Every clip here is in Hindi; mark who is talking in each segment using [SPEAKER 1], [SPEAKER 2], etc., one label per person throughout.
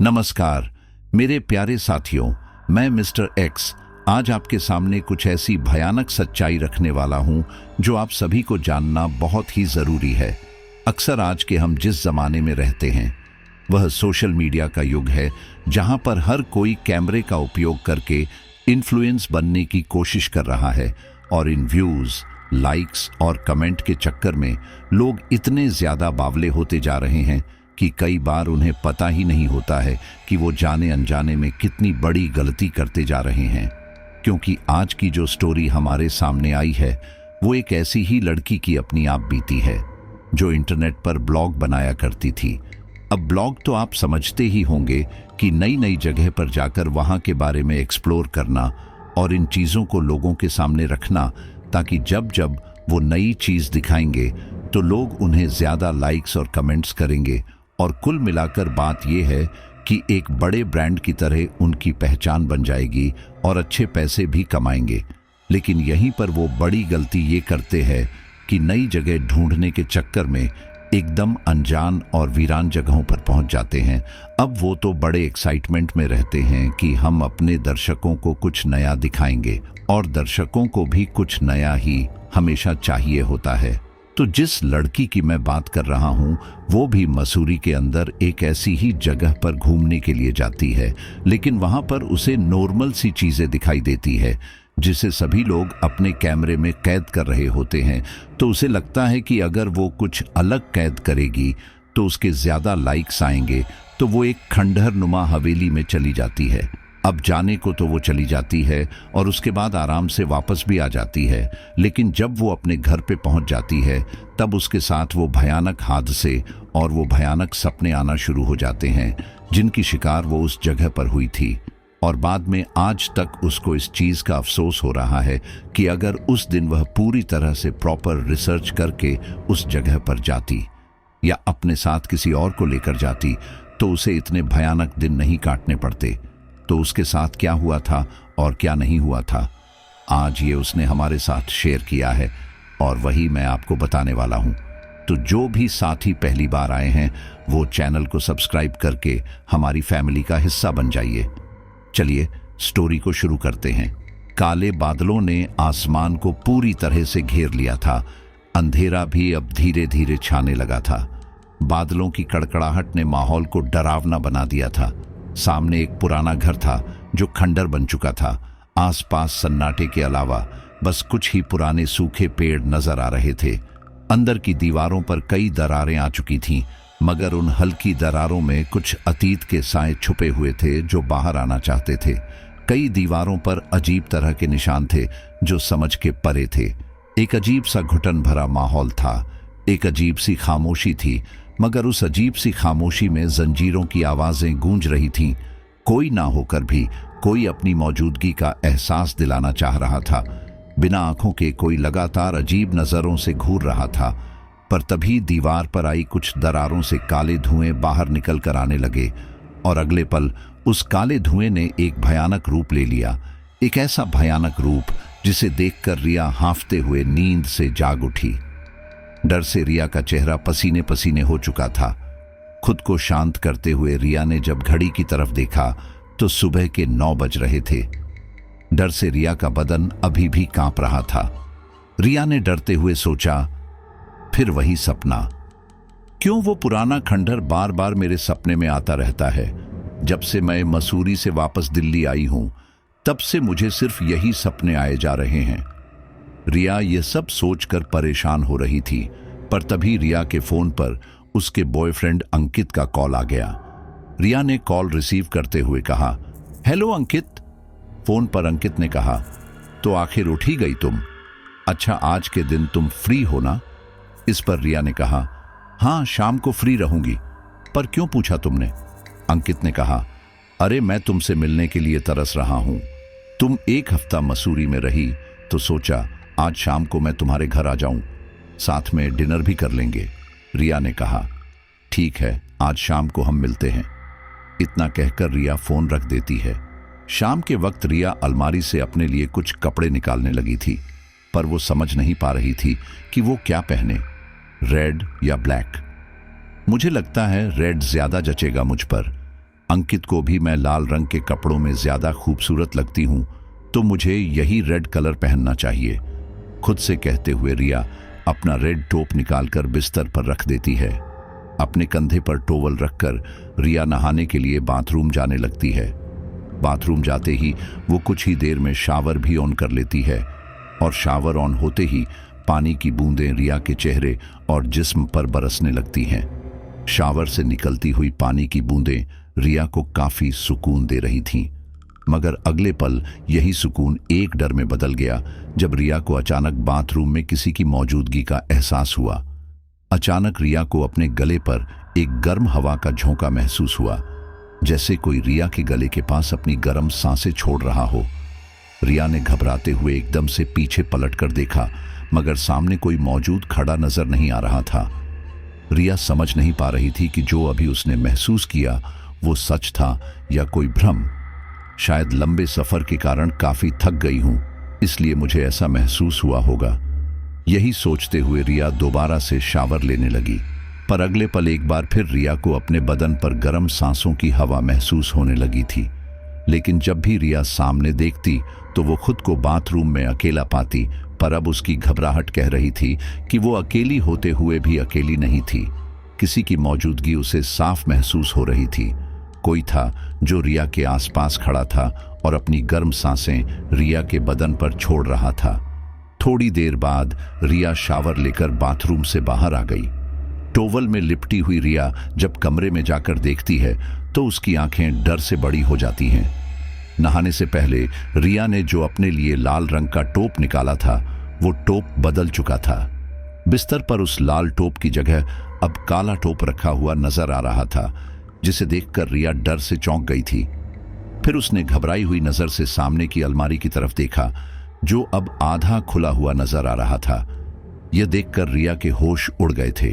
[SPEAKER 1] नमस्कार मेरे प्यारे साथियों, मैं मिस्टर एक्स आज आपके सामने कुछ ऐसी भयानक सच्चाई रखने वाला हूं जो आप सभी को जानना बहुत ही जरूरी है। अक्सर आज के हम जिस जमाने में रहते हैं वह सोशल मीडिया का युग है, जहां पर हर कोई कैमरे का उपयोग करके इन्फ्लुएंस बनने की कोशिश कर रहा है और इन व्यूज, लाइक्स और कमेंट के चक्कर में लोग इतने ज्यादा बावले होते जा रहे हैं कि कई बार उन्हें पता ही नहीं होता है कि वो जाने अनजाने में कितनी बड़ी गलती करते जा रहे हैं। क्योंकि आज की जो स्टोरी हमारे सामने आई है वो एक ऐसी ही लड़की की अपनी आप बीती है जो इंटरनेट पर ब्लॉग बनाया करती थी। अब ब्लॉग तो आप समझते ही होंगे कि नई नई जगह पर जाकर वहां के बारे में एक्सप्लोर करना और इन चीज़ों को लोगों के सामने रखना, ताकि जब जब वो नई चीज़ दिखाएंगे तो लोग उन्हें ज़्यादा लाइक्स और कमेंट्स करेंगे और कुल मिलाकर बात यह है कि एक बड़े ब्रांड की तरह उनकी पहचान बन जाएगी और अच्छे पैसे भी कमाएंगे। लेकिन यहीं पर वो बड़ी गलती ये करते हैं कि नई जगह ढूंढने के चक्कर में एकदम अनजान और वीरान जगहों पर पहुंच जाते हैं। अब वो तो बड़े एक्साइटमेंट में रहते हैं कि हम अपने दर्शकों को कुछ नया दिखाएंगे, और दर्शकों को भी कुछ नया ही हमेशा चाहिए होता है। तो जिस लड़की की मैं बात कर रहा हूं वो भी मसूरी के अंदर एक ऐसी ही जगह पर घूमने के लिए जाती है, लेकिन वहां पर उसे नॉर्मल सी चीजें दिखाई देती है जिसे सभी लोग अपने कैमरे में कैद कर रहे होते हैं। तो उसे लगता है कि अगर वो कुछ अलग कैद करेगी तो उसके ज्यादा लाइक्स आएंगे, तो वो एक खंडहर नुमा हवेली में चली जाती है। अब जाने को तो वो चली जाती है और उसके बाद आराम से वापस भी आ जाती है, लेकिन जब वो अपने घर पे पहुंच जाती है तब उसके साथ वो भयानक हादसे और वो भयानक सपने आना शुरू हो जाते हैं जिनकी शिकार वो उस जगह पर हुई थी। और बाद में आज तक उसको इस चीज़ का अफसोस हो रहा है कि अगर उस दिन वह पूरी तरह से प्रॉपर रिसर्च करके उस जगह पर जाती या अपने साथ किसी और को लेकर जाती तो उसे इतने भयानक दिन नहीं काटने पड़ते। तो उसके साथ क्या हुआ था और क्या नहीं हुआ था, आज ये उसने हमारे साथ शेयर किया है और वही मैं आपको बताने वाला हूं। तो जो भी साथी पहली बार आए हैं वो चैनल को सब्सक्राइब करके हमारी फैमिली का हिस्सा बन जाइए। चलिए स्टोरी को शुरू करते हैं। काले बादलों ने आसमान को पूरी तरह से घेर लिया था। अंधेरा भी अब धीरे धीरे छाने लगा था। बादलों की कड़कड़ाहट ने माहौल को डरावना बना दिया था। सामने एक पुराना घर था जो खंडर बन चुका था। आसपास सन्नाटे के अलावा बस कुछ ही पुराने सूखे पेड़ नजर आ रहे थे। अंदर की दीवारों पर कई दरारें आ चुकी थीं, मगर उन हल्की दरारों में कुछ अतीत के साए छुपे हुए थे जो बाहर आना चाहते थे। कई दीवारों पर अजीब तरह के निशान थे जो समझ के परे थे। एक अजीब सा घुटन भरा माहौल था। एक अजीब सी खामोशी थी, मगर उस अजीब सी खामोशी में जंजीरों की आवाजें गूंज रही थीं। कोई ना होकर भी कोई अपनी मौजूदगी का एहसास दिलाना चाह रहा था। बिना आंखों के कोई लगातार अजीब नजरों से घूर रहा था। पर तभी दीवार पर आई कुछ दरारों से काले धुएं बाहर निकल कर आने लगे और अगले पल उस काले धुएं ने एक भयानक रूप ले लिया। एक ऐसा भयानक रूप जिसे देखकर रिया हांफते हुए नींद से जाग उठी। डर से रिया का चेहरा पसीने पसीने हो चुका था। खुद को शांत करते हुए रिया ने जब घड़ी की तरफ देखा तो सुबह के 9 बज रहे थे। डर से रिया का बदन अभी भी कांप रहा था। रिया ने डरते हुए सोचा, फिर वही सपना। क्यों वो पुराना खंडहर बार बार मेरे सपने में आता रहता है? जब से मैं मसूरी से वापस दिल्ली आई हूं तब से मुझे सिर्फ यही सपने आए जा रहे हैं। रिया ये सब सोचकर परेशान हो रही थी, पर तभी रिया के फोन पर उसके बॉयफ्रेंड अंकित का कॉल आ गया। रिया ने कॉल रिसीव करते हुए कहा, हेलो अंकित। फोन पर अंकित ने कहा, तो आखिर उठ ही गई तुम? अच्छा, आज के दिन तुम फ्री हो ना? इस पर रिया ने कहा, हाँ शाम को फ्री रहूंगी। पर क्यों पूछा तुमने? अंकित ने कहा, अरे मैं तुमसे मिलने के लिए तरस रहा हूं। तुम एक हफ्ता मसूरी में रही तो सोचा आज शाम को मैं तुम्हारे घर आ जाऊं, साथ में डिनर भी कर लेंगे। रिया ने कहा, ठीक है, आज शाम को हम मिलते हैं। इतना कहकर रिया फोन रख देती है। शाम के वक्त रिया अलमारी से अपने लिए कुछ कपड़े निकालने लगी थी, पर वो समझ नहीं पा रही थी कि वो क्या पहने, रेड या ब्लैक। मुझे लगता है रेड ज्यादा जचेगा मुझ पर। अंकित को भी मैं लाल रंग के कपड़ों में ज्यादा खूबसूरत लगती हूँ, तो मुझे यही रेड कलर पहनना चाहिए। खुद से कहते हुए रिया अपना रेड टॉप निकालकर बिस्तर पर रख देती है। अपने कंधे पर टॉवल रखकर रिया नहाने के लिए बाथरूम जाने लगती है। बाथरूम जाते ही वो कुछ ही देर में शावर भी ऑन कर लेती है और शावर ऑन होते ही पानी की बूंदें रिया के चेहरे और जिस्म पर बरसने लगती हैं। शावर से निकलती हुई पानी की बूंदें रिया को काफी सुकून दे रही थीं, मगर अगले पल यही सुकून एक डर में बदल गया जब रिया को अचानक बाथरूम में किसी की मौजूदगी का एहसास हुआ। अचानक रिया को अपने गले पर एक गर्म हवा का झोंका महसूस हुआ, जैसे कोई रिया के गले के पास अपनी गर्म सांसें छोड़ रहा हो। रिया ने घबराते हुए एकदम से पीछे पलटकर देखा, मगर सामने कोई मौजूद खड़ा नजर नहीं आ रहा था। रिया समझ नहीं पा रही थी कि जो अभी उसने महसूस किया वो सच था या कोई भ्रम। शायद लंबे सफर के कारण काफी थक गई हूं, इसलिए मुझे ऐसा महसूस हुआ होगा। यही सोचते हुए रिया दोबारा से शावर लेने लगी, पर अगले पल एक बार फिर रिया को अपने बदन पर गर्म सांसों की हवा महसूस होने लगी थी। लेकिन जब भी रिया सामने देखती तो वो खुद को बाथरूम में अकेला पाती, पर अब उसकी घबराहट कह रही थी कि वो अकेली होते हुए भी अकेली नहीं थी। किसी की मौजूदगी उसे साफ महसूस हो रही थी। कोई था जो रिया के आसपास खड़ा था और अपनी गर्म सांसें रिया के बदन पर छोड़ रहा था। थोड़ी देर बाद रिया शावर लेकर बाथरूम से बाहर आ गई। टॉवल में लिपटी हुई रिया जब कमरे में जाकर देखती है तो उसकी आंखें डर से बड़ी हो जाती हैं। नहाने से पहले रिया ने जो अपने लिए लाल रंग का टॉप निकाला था वो टॉप बदल चुका था। बिस्तर पर उस लाल टॉप की जगह अब काला टॉप रखा हुआ नजर आ रहा था, जिसे देखकर रिया डर से चौंक गई थी। फिर उसने घबराई हुई नजर से सामने की अलमारी की तरफ देखा, जो अब आधा खुला हुआ नजर आ रहा था। यह देखकर रिया के होश उड़ गए थे।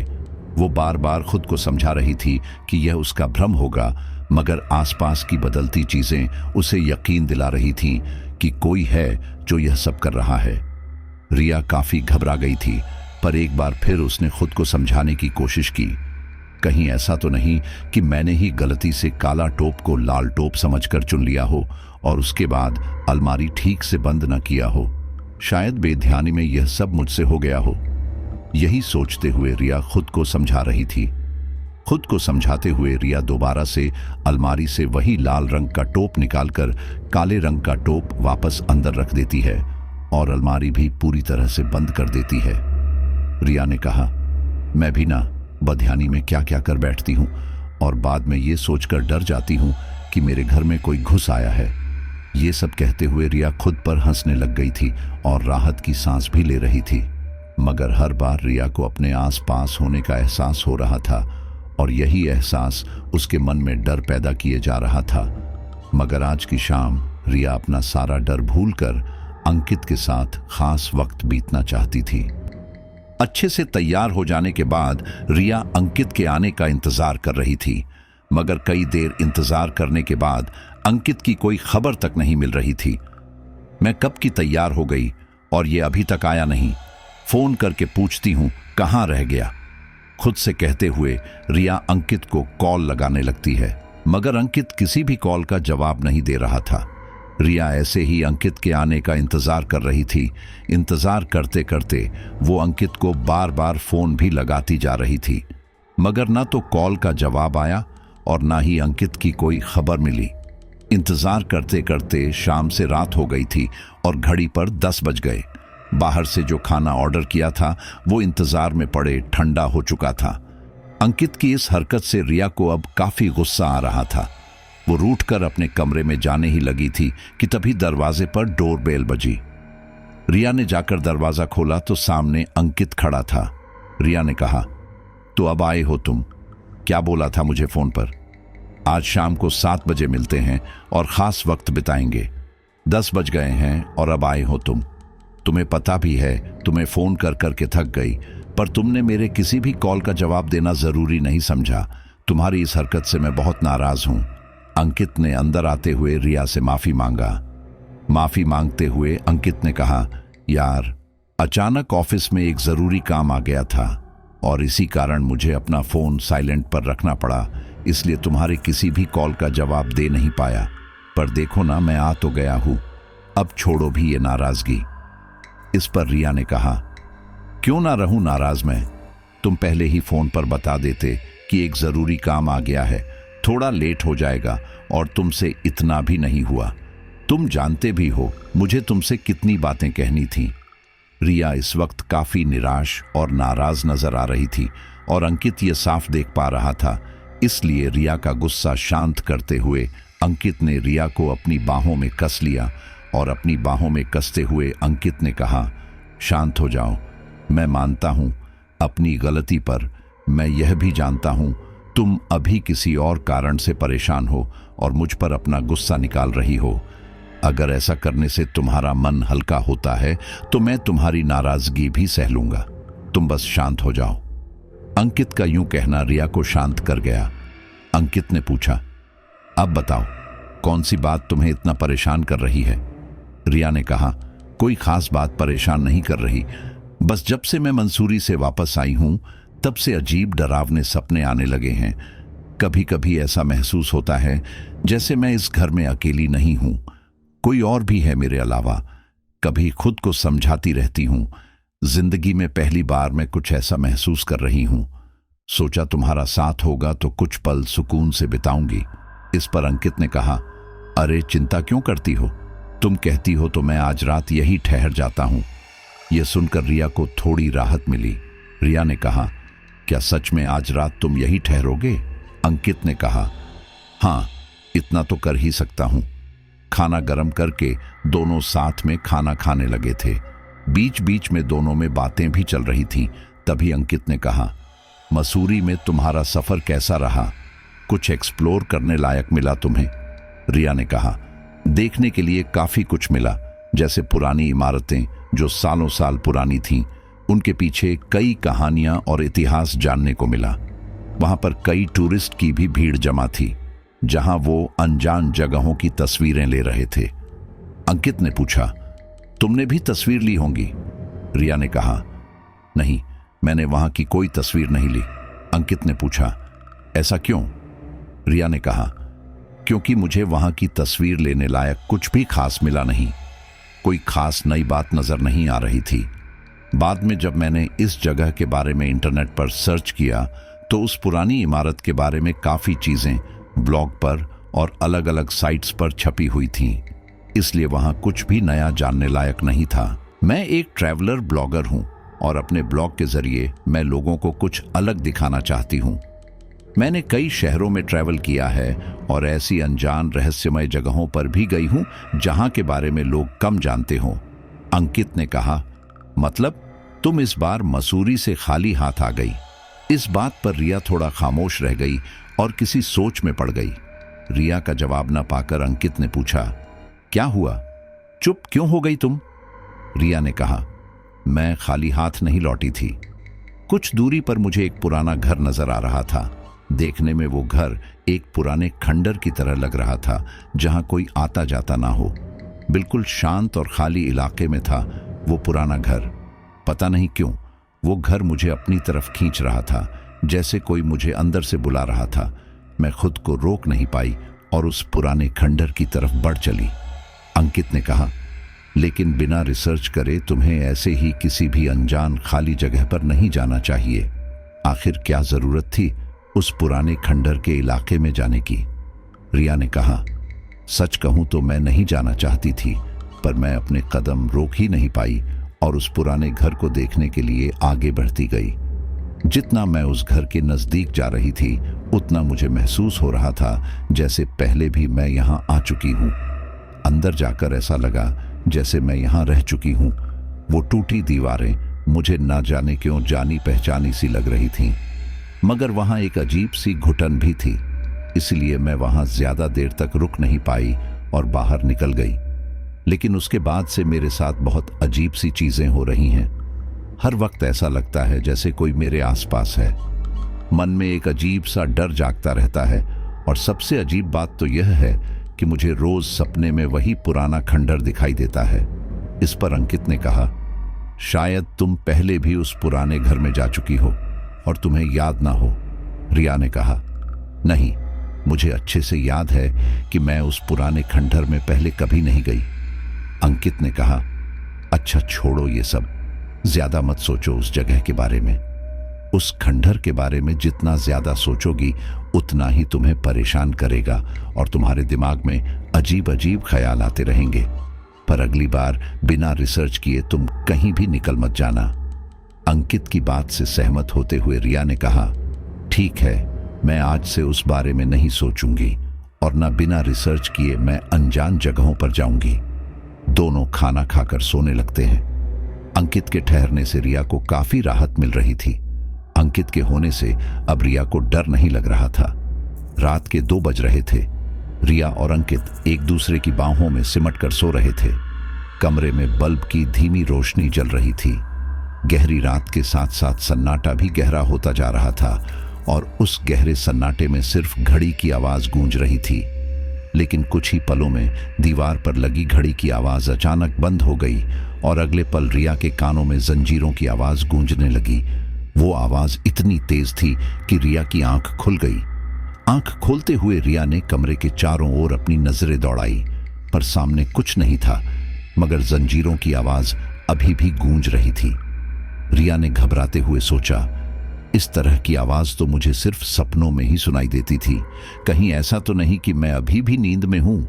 [SPEAKER 1] वो बार बार खुद को समझा रही थी कि यह उसका भ्रम होगा, मगर आसपास की बदलती चीजें उसे यकीन दिला रही थीं कि कोई है जो यह सब कर रहा है। रिया काफी घबरा गई थी, पर एक बार फिर उसने खुद को समझाने की कोशिश की। कहीं ऐसा तो नहीं कि मैंने ही गलती से काला टॉप को लाल टॉप समझकर चुन लिया हो और उसके बाद अलमारी ठीक से बंद न किया हो। शायद बेध्यानी में यह सब मुझसे हो गया हो। यही सोचते हुए रिया खुद को समझा रही थी। खुद को समझाते हुए रिया दोबारा से अलमारी से वही लाल रंग का टॉप निकालकर काले रंग का टॉप वापस अंदर रख देती है और अलमारी भी पूरी तरह से बंद कर देती है। रिया ने कहा, मैं भी ना बदध्यानी में क्या क्या कर बैठती हूँ और बाद में ये सोचकर डर जाती हूँ कि मेरे घर में कोई घुस आया है। ये सब कहते हुए रिया खुद पर हंसने लग गई थी और राहत की सांस भी ले रही थी, मगर हर बार रिया को अपने आसपास होने का एहसास हो रहा था और यही एहसास उसके मन में डर पैदा किए जा रहा था। मगर आज की शाम रिया अपना सारा डर भूलकर अंकित के साथ खास वक्त बीतना चाहती थी। अच्छे से तैयार हो जाने के बाद रिया अंकित के आने का इंतजार कर रही थी, मगर कई देर इंतजार करने के बाद अंकित की कोई खबर तक नहीं मिल रही थी। मैं कब की तैयार हो गई और ये अभी तक आया नहीं। फोन करके पूछती हूँ कहाँ रह गया। खुद से कहते हुए रिया अंकित को कॉल लगाने लगती है, मगर अंकित किसी भी कॉल का जवाब नहीं दे रहा था। रिया ऐसे ही अंकित के आने का इंतजार कर रही थी। इंतजार करते करते वो अंकित को बार बार फोन भी लगाती जा रही थी, मगर ना तो कॉल का जवाब आया और ना ही अंकित की कोई खबर मिली। इंतजार करते करते शाम से रात हो गई थी और घड़ी पर 10 बज गए। बाहर से जो खाना ऑर्डर किया था वो इंतजार में पड़े ठंडा हो चुका था। अंकित की इस हरकत से रिया को अब काफी गुस्सा आ रहा था। वो रूठकर अपने कमरे में जाने ही लगी थी कि तभी दरवाजे पर डोरबेल बजी। रिया ने जाकर दरवाजा खोला तो सामने अंकित खड़ा था। रिया ने कहा, तो अब आए हो तुम? क्या बोला था मुझे फोन पर? आज शाम को 7 बजे मिलते हैं और खास वक्त बिताएंगे। 10 बज गए हैं और अब आए हो तुम। तुम्हें पता भी है तुम्हें फोन कर करके थक गई, पर तुमने मेरे किसी भी कॉल का जवाब देना जरूरी नहीं समझा। तुम्हारी इस हरकत से मैं बहुत नाराज हूं। अंकित ने अंदर आते हुए रिया से माफी मांगा। माफी मांगते हुए अंकित ने कहा, यार अचानक ऑफिस में एक जरूरी काम आ गया था और इसी कारण मुझे अपना फोन साइलेंट पर रखना पड़ा, इसलिए तुम्हारे किसी भी कॉल का जवाब दे नहीं पाया। पर देखो ना, मैं आ तो गया हूं, अब छोड़ो भी ये नाराजगी। इस पर रिया ने कहा, क्यों ना रहूं नाराज मैं? तुम पहले ही फोन पर बता देते कि एक जरूरी काम आ गया है, थोड़ा लेट हो जाएगा, और तुमसे इतना भी नहीं हुआ। तुम जानते भी हो मुझे तुमसे कितनी बातें कहनी थी। रिया इस वक्त काफी निराश और नाराज नजर आ रही थी और अंकित ये साफ देख पा रहा था। इसलिए रिया का गुस्सा शांत करते हुए अंकित ने रिया को अपनी बाहों में कस लिया और अपनी बाहों में कसते हुए अंकित ने कहा, शांत हो जाओ, मैं मानता हूं अपनी गलती पर। मैं यह भी जानता हूं तुम अभी किसी और कारण से परेशान हो और मुझ पर अपना गुस्सा निकाल रही हो। अगर ऐसा करने से तुम्हारा मन हल्का होता है तो मैं तुम्हारी नाराजगी भी सह लूंगा। तुम बस शांत हो जाओ। अंकित का यूं कहना रिया को शांत कर गया। अंकित ने पूछा, अब बताओ कौन सी बात तुम्हें इतना परेशान कर रही है? रिया ने कहा, कोई खास बात परेशान नहीं कर रही, बस जब से मैं मंसूरी से वापस आई हूं तब से अजीब डरावने सपने आने लगे हैं। कभी कभी ऐसा महसूस होता है जैसे मैं इस घर में अकेली नहीं हूं, कोई और भी है मेरे अलावा। कभी खुद को समझाती रहती हूं। जिंदगी में पहली बार मैं कुछ ऐसा महसूस कर रही हूं। सोचा तुम्हारा साथ होगा तो कुछ पल सुकून से बिताऊंगी। इस पर अंकित ने कहा, अरे चिंता क्यों करती हो? तुम कहती हो तो मैं आज रात यही ठहर जाता हूं। यह सुनकर रिया को थोड़ी राहत मिली। रिया ने कहा, क्या सच में आज रात तुम यही ठहरोगे? अंकित ने कहा, हाँ, इतना तो कर ही सकता हूं। खाना गर्म करके दोनों साथ में खाना खाने लगे थे। बीच बीच में दोनों में बातें भी चल रही थीं। तभी अंकित ने कहा, मसूरी में तुम्हारा सफर कैसा रहा? कुछ एक्सप्लोर करने लायक मिला तुम्हें? रिया ने कहा, देखने के लिए काफी कुछ मिला, जैसे पुरानी इमारतें जो सालों साल पुरानी थीं, उनके पीछे कई कहानियां और इतिहास जानने को मिला। वहां पर कई टूरिस्ट की भी भीड़ जमा थी, जहां वो अनजान जगहों की तस्वीरें ले रहे थे। अंकित ने पूछा, तुमने भी तस्वीर ली होंगी? रिया ने कहा, नहीं, मैंने वहां की कोई तस्वीर नहीं ली। अंकित ने पूछा, ऐसा क्यों? रिया ने कहा, क्योंकि मुझे वहां की तस्वीर लेने लायक कुछ भी खास मिला नहीं। कोई खास नई बात नजर नहीं आ रही थी। बाद में जब मैंने इस जगह के बारे में इंटरनेट पर सर्च किया तो उस पुरानी इमारत के बारे में काफी चीजें ब्लॉग पर और अलग अलग साइट्स पर छपी हुई थीं। इसलिए वहां कुछ भी नया जानने लायक नहीं था। मैं एक ट्रैवलर ब्लॉगर हूं और अपने ब्लॉग के जरिए मैं लोगों को कुछ अलग दिखाना चाहती हूं। मैंने कई शहरों में ट्रैवल किया है और ऐसी अनजान रहस्यमय जगहों पर भी गई हूं जहां के बारे में लोग कम जानते हों। अंकित ने कहा, मतलब तुम इस बार मसूरी से खाली हाथ आ गई? इस बात पर रिया थोड़ा खामोश रह गई और किसी सोच में पड़ गई। रिया का जवाब न पाकर अंकित ने पूछा, क्या हुआ? चुप क्यों हो गई तुम? रिया ने कहा, मैं खाली हाथ नहीं लौटी थी। कुछ दूरी पर मुझे एक पुराना घर नजर आ रहा था। देखने में वो घर एक पुराने खंडर की तरह लग रहा था, जहां कोई आता जाता ना हो। बिल्कुल शांत और खाली इलाके में था वो पुराना घर। पता नहीं क्यों वो घर मुझे अपनी तरफ खींच रहा था, जैसे कोई मुझे अंदर से बुला रहा था। मैं खुद को रोक नहीं पाई और उस पुराने खंडर की तरफ बढ़ चली। अंकित ने कहा, लेकिन बिना रिसर्च करे तुम्हें ऐसे ही किसी भी अनजान खाली जगह पर नहीं जाना चाहिए। आखिर क्या जरूरत थी उस पुराने खंडर के इलाके में जाने की? रिया ने कहा, सच कहूं तो मैं नहीं जाना चाहती थी, पर मैं अपने कदम रोक ही नहीं पाई और उस पुराने घर को देखने के लिए आगे बढ़ती गई। जितना मैं उस घर के नजदीक जा रही थी उतना मुझे महसूस हो रहा था जैसे पहले भी मैं यहाँ आ चुकी हूँ। अंदर जाकर ऐसा लगा जैसे मैं यहाँ रह चुकी हूँ। वो टूटी दीवारें मुझे ना जाने क्यों जानी पहचानी सी लग रही थीं, मगर वहाँ एक अजीब सी घुटन भी थी। इसलिए मैं वहाँ ज्यादा देर तक रुक नहीं पाई और बाहर निकल गई। लेकिन उसके बाद से मेरे साथ बहुत अजीब सी चीजें हो रही हैं। हर वक्त ऐसा लगता है जैसे कोई मेरे आसपास है। मन में एक अजीब सा डर जागता रहता है और सबसे अजीब बात तो यह है कि मुझे रोज सपने में वही पुराना खंडर दिखाई देता है। इस पर अंकित ने कहा, शायद तुम पहले भी उस पुराने घर में जा चुकी हो और तुम्हें याद ना हो। रिया ने कहा, नहीं, मुझे अच्छे से याद है कि मैं उस पुराने खंडहर में पहले कभी नहीं गई। अंकित ने कहा, अच्छा छोड़ो ये सब, ज्यादा मत सोचो उस जगह के बारे में। उस खंडहर के बारे में जितना ज्यादा सोचोगी उतना ही तुम्हें परेशान करेगा और तुम्हारे दिमाग में अजीब अजीब ख्याल आते रहेंगे। पर अगली बार बिना रिसर्च किए तुम कहीं भी निकल मत जाना। अंकित की बात से सहमत होते हुए रिया ने कहा, ठीक है, मैं आज से उस बारे में नहीं सोचूंगी और न बिना रिसर्च किए मैं अनजान जगहों पर जाऊंगी। दोनों खाना खाकर सोने लगते हैं। अंकित के ठहरने से रिया को काफी राहत मिल रही थी। अंकित के होने से अब रिया को डर नहीं लग रहा था। रात के 2 बज रहे थे। रिया और अंकित एक दूसरे की बाहों में सिमट कर सो रहे थे। कमरे में बल्ब की धीमी रोशनी जल रही थी। गहरी रात के साथ साथ सन्नाटा भी गहरा होता जा रहा था और उस गहरे सन्नाटे में सिर्फ घड़ी की आवाज गूंज रही थी। लेकिन कुछ ही पलों में दीवार पर लगी घड़ी की आवाज अचानक बंद हो गई और अगले पल रिया के कानों में जंजीरों की आवाज गूंजने लगी। वो आवाज इतनी तेज थी कि रिया की आंख खुल गई। आंख खोलते हुए रिया ने कमरे के चारों ओर अपनी नजरें दौड़ाई, पर सामने कुछ नहीं था, मगर जंजीरों की आवाज अभी भी गूंज रही थी। रिया ने घबराते हुए सोचा, इस तरह की आवाज तो मुझे सिर्फ सपनों में ही सुनाई देती थी। कहीं ऐसा तो नहीं कि मैं अभी भी नींद में हूं।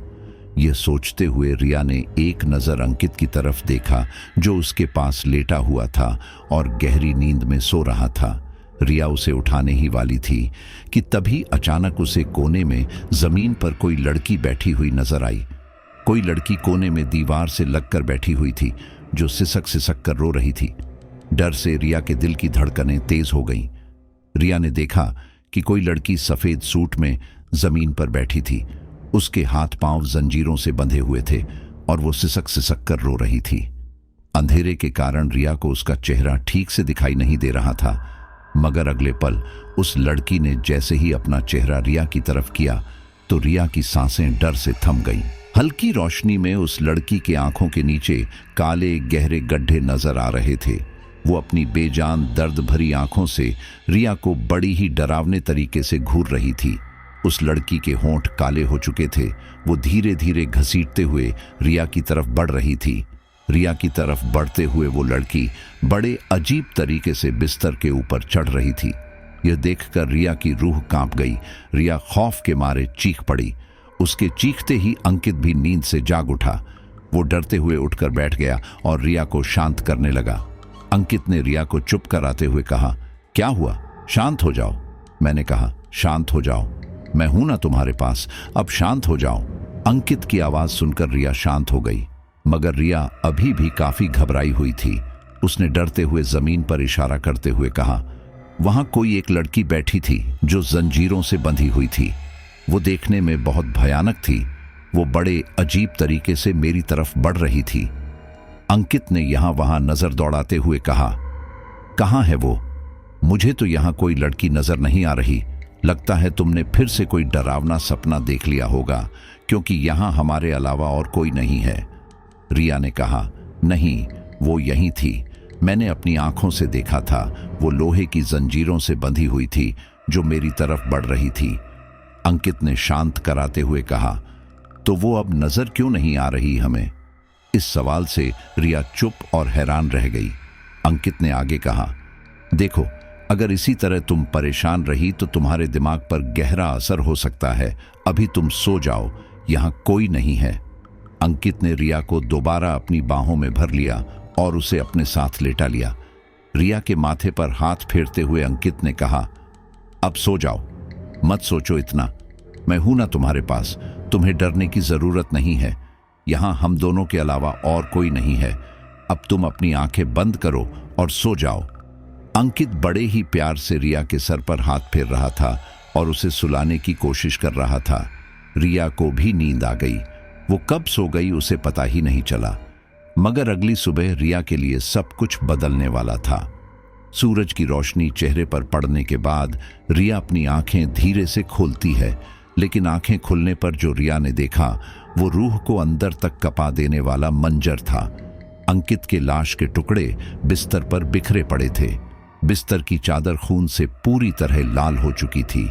[SPEAKER 1] यह सोचते हुए रिया ने एक नजर अंकित की तरफ देखा, जो उसके पास लेटा हुआ था और गहरी नींद में सो रहा था। रिया उसे उठाने ही वाली थी कि तभी अचानक उसे कोने में जमीन पर कोई लड़की बैठी हुई नजर आई। कोई लड़की कोने में दीवार से लगकर बैठी हुई थी, जो सिसक सिसक कर रो रही थी। डर से रिया के दिल की धड़कनें तेज हो गईं। रिया ने देखा कि कोई लड़की सफेद सूट में जमीन पर बैठी थी। उसके हाथ पांव जंजीरों से बंधे हुए थे और वो सिसक सिसक कर रो रही थी। अंधेरे के कारण रिया को उसका चेहरा ठीक से दिखाई नहीं दे रहा था, मगर अगले पल उस लड़की ने जैसे ही अपना चेहरा रिया की तरफ किया तो रिया की सांसें डर से थम गईं। हल्की रोशनी में उस लड़की के आंखों के नीचे काले गहरे गड्ढे नजर आ रहे थे। वो अपनी बेजान दर्द भरी आंखों से रिया को बड़ी ही डरावने तरीके से घूर रही थी। उस लड़की के होंठ काले हो चुके थे। वो धीरे धीरे घसीटते हुए रिया की तरफ बढ़ रही थी। रिया की तरफ बढ़ते हुए वो लड़की बड़े अजीब तरीके से बिस्तर के ऊपर चढ़ रही थी। यह देखकर रिया की रूह कांप गई। रिया खौफ के मारे चीख पड़ी। उसके चीखते ही अंकित भी नींद से जाग उठा। वो डरते हुए उठकर बैठ गया और रिया को शांत करने लगा। अंकित ने रिया को चुप कराते हुए कहा, क्या हुआ? शांत हो जाओ। मैंने कहा, शांत हो जाओ, मैं हूं ना तुम्हारे पास, अब शांत हो जाओ। अंकित की आवाज सुनकर रिया शांत हो गई, मगर रिया अभी भी काफी घबराई हुई थी। उसने डरते हुए जमीन पर इशारा करते हुए कहा, वहां कोई एक लड़की बैठी थी जो जंजीरों से बंधी हुई थी। वो देखने में बहुत भयानक थी। वो बड़े अजीब तरीके से मेरी तरफ बढ़ रही थी। अंकित ने यहां वहां नजर दौड़ाते हुए कहा, कहां है वो? मुझे तो यहां कोई लड़की नजर नहीं आ रही। लगता है तुमने फिर से कोई डरावना सपना देख लिया होगा, क्योंकि यहां हमारे अलावा और कोई नहीं है। रिया ने कहा, नहीं, वो यहीं थी। मैंने अपनी आंखों से देखा था। वो लोहे की जंजीरों से बंधी हुई थी जो मेरी तरफ बढ़ रही थी। अंकित ने शांत कराते हुए कहा, तो वो अब नजर क्यों नहीं आ रही हमें? इस सवाल से रिया चुप और हैरान रह गई। अंकित ने आगे कहा, देखो, अगर इसी तरह तुम परेशान रही तो तुम्हारे दिमाग पर गहरा असर हो सकता है। अभी तुम सो जाओ, यहां कोई नहीं है। अंकित ने रिया को दोबारा अपनी बाहों में भर लिया और उसे अपने साथ लेटा लिया। रिया के माथे पर हाथ फेरते हुए अंकित ने कहा, अब सो जाओ, मत सोचो इतना। मैं हूं ना तुम्हारे पास, तुम्हें डरने की जरूरत नहीं है। यहां हम दोनों के अलावा और कोई नहीं है। अब तुम अपनी आंखें बंद करो और सो जाओ। अंकित बड़े ही प्यार से रिया के सर पर हाथ फेर रहा था और उसे सुलाने की कोशिश कर रहा था। रिया को भी नींद आ गई। वो कब सो गई उसे पता ही नहीं चला, मगर अगली सुबह रिया के लिए सब कुछ बदलने वाला था। सूरज की रोशनी चेहरे पर पड़ने के बाद रिया अपनी आंखें धीरे से खोलती है, लेकिन आंखें खुलने पर जो रिया ने देखा वो रूह को अंदर तक कपा देने वाला मंजर था। अंकित के लाश के टुकड़े बिस्तर पर बिखरे पड़े थे। बिस्तर की चादर खून से पूरी तरह लाल हो चुकी थी।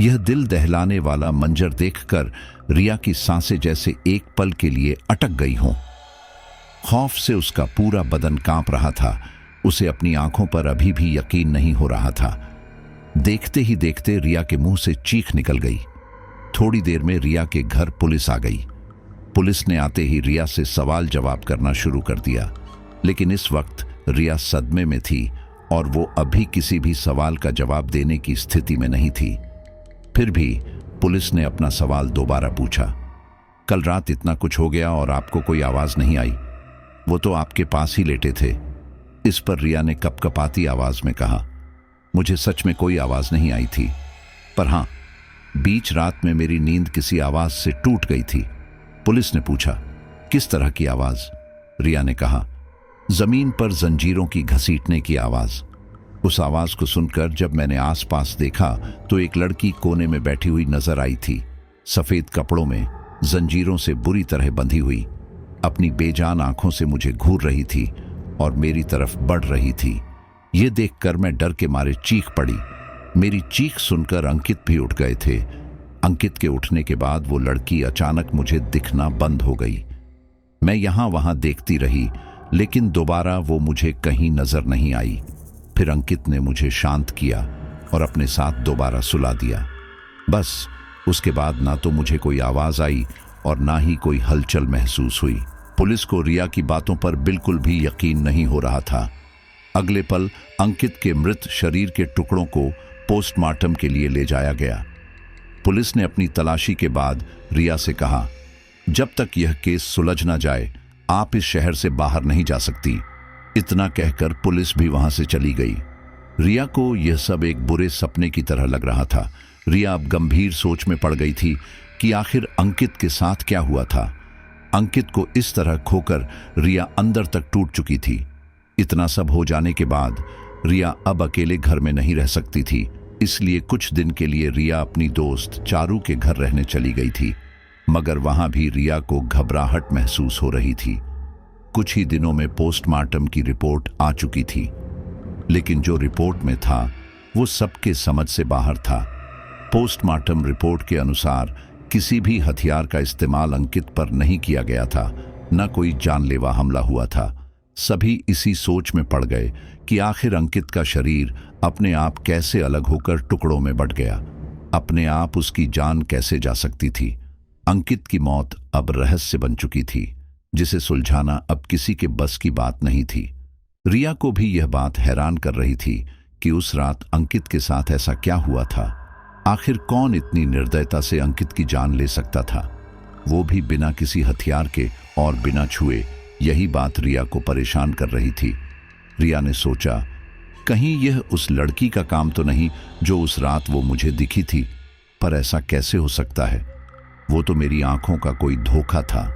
[SPEAKER 1] यह दिल दहलाने वाला मंजर देखकर रिया की सांसें जैसे एक पल के लिए अटक गई हों। खौफ से उसका पूरा बदन कांप रहा था। उसे अपनी आंखों पर अभी भी यकीन नहीं हो रहा था। देखते ही देखते रिया के मुंह से चीख निकल गई। थोड़ी देर में रिया के घर पुलिस आ गई। पुलिस ने आते ही रिया से सवाल जवाब करना शुरू कर दिया, लेकिन इस वक्त रिया सदमे में थी और वो अभी किसी भी सवाल का जवाब देने की स्थिति में नहीं थी। फिर भी पुलिस ने अपना सवाल दोबारा पूछा। कल रात इतना कुछ हो गया और आपको कोई आवाज नहीं आई? वो तो आपके पास ही लेटे थे। इस पर रिया ने कपकपाती आवाज में कहा, मुझे सच में कोई आवाज नहीं आई थी, पर हां, बीच रात में मेरी नींद किसी आवाज से टूट गई थी। पुलिस ने पूछा, किस तरह की आवाज? रिया ने कहा, जमीन पर जंजीरों की घसीटने की आवाज। उस आवाज को सुनकर जब मैंने आसपास देखा तो एक लड़की कोने में बैठी हुई नजर आई थी, सफेद कपड़ों में, जंजीरों से बुरी तरह बंधी हुई। अपनी बेजान आंखों से मुझे घूर रही थी और मेरी तरफ बढ़ रही थी। ये देखकर मैं डर के मारे चीख पड़ी। मेरी चीख सुनकर अंकित भी उठ गए थे। अंकित के उठने के बाद वो लड़की अचानक मुझे दिखना बंद हो गई। मैं यहां वहां देखती रही, लेकिन दोबारा वो मुझे कहीं नजर नहीं आई। फिर अंकित ने मुझे शांत किया और अपने साथ दोबारा सुला दिया। बस उसके बाद ना तो मुझे कोई आवाज आई और ना ही कोई हलचल महसूस हुई। पुलिस को रिया की बातों पर बिल्कुल भी यकीन नहीं हो रहा था। अगले पल अंकित के मृत शरीर के टुकड़ों को पोस्टमार्टम के लिए ले जाया गया। पुलिस ने अपनी तलाशी के बाद रिया से कहा, जब तक यह केस सुलझ ना जाए आप इस शहर से बाहर नहीं जा सकती। इतना कहकर पुलिस भी वहां से चली गई। रिया को यह सब एक बुरे सपने की तरह लग रहा था। रिया अब गंभीर सोच में पड़ गई थी कि आखिर अंकित के साथ क्या हुआ था। अंकित को इस तरह खोकर रिया अंदर तक टूट चुकी थी। इतना सब हो जाने के बाद रिया अब अकेले घर में नहीं रह सकती थी, इसलिए कुछ दिन के लिए रिया अपनी दोस्त चारू के घर रहने चली गई थी। मगर वहां भी रिया को घबराहट महसूस हो रही थी। कुछ ही दिनों में पोस्टमार्टम की रिपोर्ट आ चुकी थी, लेकिन जो रिपोर्ट में था वो सबके समझ से बाहर था। पोस्टमार्टम रिपोर्ट के अनुसार किसी भी हथियार का इस्तेमाल अंकित पर नहीं किया गया था, न कोई जानलेवा हमला हुआ था। सभी इसी सोच में पड़ गए कि आखिर अंकित का शरीर अपने आप कैसे अलग होकर टुकड़ों में बंट गया। अपने आप उसकी जान कैसे जा सकती थी। अंकित की मौत अब रहस्य बन चुकी थी, जिसे सुलझाना अब किसी के बस की बात नहीं थी। रिया को भी यह बात हैरान कर रही थी कि उस रात अंकित के साथ ऐसा क्या हुआ था। आखिर कौन इतनी निर्दयता से अंकित की जान ले सकता था, वो भी बिना किसी हथियार के और बिना छुए। यही बात रिया को परेशान कर रही थी। रिया ने सोचा, कहीं यह उस लड़की का काम तो नहीं जो उस रात वो मुझे दिखी थी। पर ऐसा कैसे हो सकता है? वो तो मेरी आंखों का कोई धोखा था।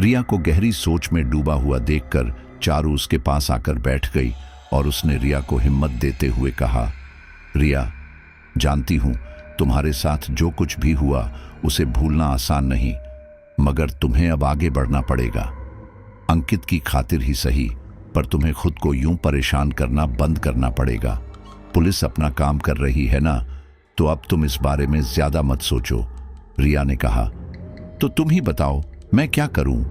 [SPEAKER 1] रिया को गहरी सोच में डूबा हुआ देखकर चारू उसके पास आकर बैठ गई और उसने रिया को हिम्मत देते हुए कहा, रिया, जानती हूं तुम्हारे साथ जो कुछ भी हुआ उसे भूलना आसान नहीं, मगर तुम्हें अब आगे बढ़ना पड़ेगा। अंकित की खातिर ही सही, पर तुम्हें खुद को यूं परेशान करना बंद करना पड़ेगा। पुलिस अपना काम कर रही है ना, तो अब तुम इस बारे में ज्यादा मत सोचो। रिया ने कहा, तो तुम ही बताओ मैं क्या करूं?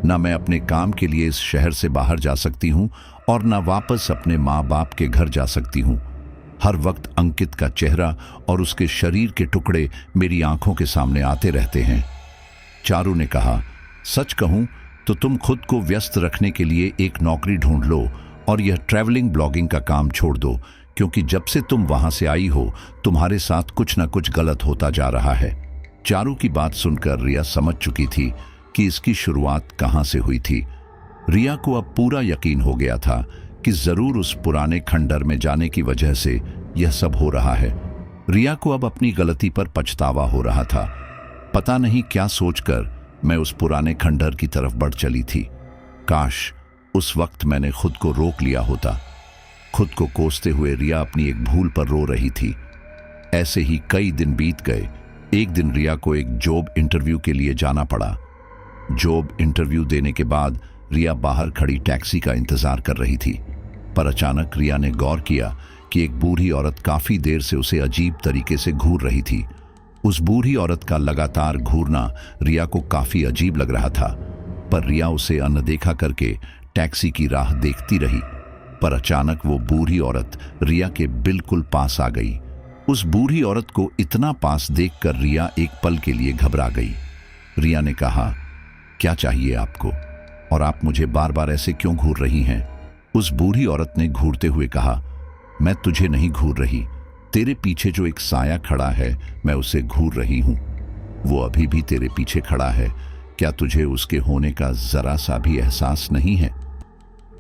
[SPEAKER 1] ना मैं अपने काम के लिए इस शहर से बाहर जा सकती हूं और ना वापस अपने माँ बाप के घर जा सकती हूं। हर वक्त अंकित का चेहरा और उसके शरीर के टुकड़े मेरी आंखों के सामने आते रहते हैं। चारू ने कहा, सच कहूं तो तुम खुद को व्यस्त रखने के लिए एक नौकरी ढूंढ लो और यह ट्रैवलिंग ब्लॉगिंग का काम छोड़ दो, क्योंकि जब से तुम वहां से आई हो तुम्हारे साथ कुछ ना कुछ गलत होता जा रहा है। चारू की बात सुनकर रिया समझ चुकी थी कि इसकी शुरुआत कहां से हुई थी। रिया को अब पूरा यकीन हो गया था कि जरूर उस पुराने खंडर में जाने की वजह से यह सब हो रहा है। रिया को अब अपनी गलती पर पछतावा हो रहा था। पता नहीं क्या सोचकर मैं उस पुराने खंडर की तरफ बढ़ चली थी। काश उस वक्त मैंने खुद को रोक लिया होता। खुद को कोसते हुए रिया अपनी एक भूल पर रो रही थी। ऐसे ही कई दिन बीत गए। एक दिन रिया को एक जॉब इंटरव्यू के लिए जाना पड़ा। जॉब इंटरव्यू देने के बाद रिया बाहर खड़ी टैक्सी का इंतजार कर रही थी, पर अचानक रिया ने गौर किया कि एक बूढ़ी औरत काफी देर से उसे अजीब तरीके से घूर रही थी। उस बूढ़ी औरत का लगातार घूरना रिया को काफी अजीब लग रहा था, पर रिया उसे अनदेखा करके टैक्सी की राह देखती रही। पर अचानक वो बूढ़ी औरत रिया के बिल्कुल पास आ गई। उस बूढ़ी औरत को इतना पास देखकर रिया एक पल के लिए घबरा गई। रिया ने कहा, क्या चाहिए आपको, और आप मुझे बार बार ऐसे क्यों घूर रही हैं? उस बूढ़ी औरत ने घूरते हुए कहा, मैं तुझे नहीं घूर रही, तेरे पीछे जो एक साया खड़ा है मैं उसे घूर रही हूं। वो अभी भी तेरे पीछे खड़ा है, क्या तुझे उसके होने का जरा सा भी एहसास नहीं है?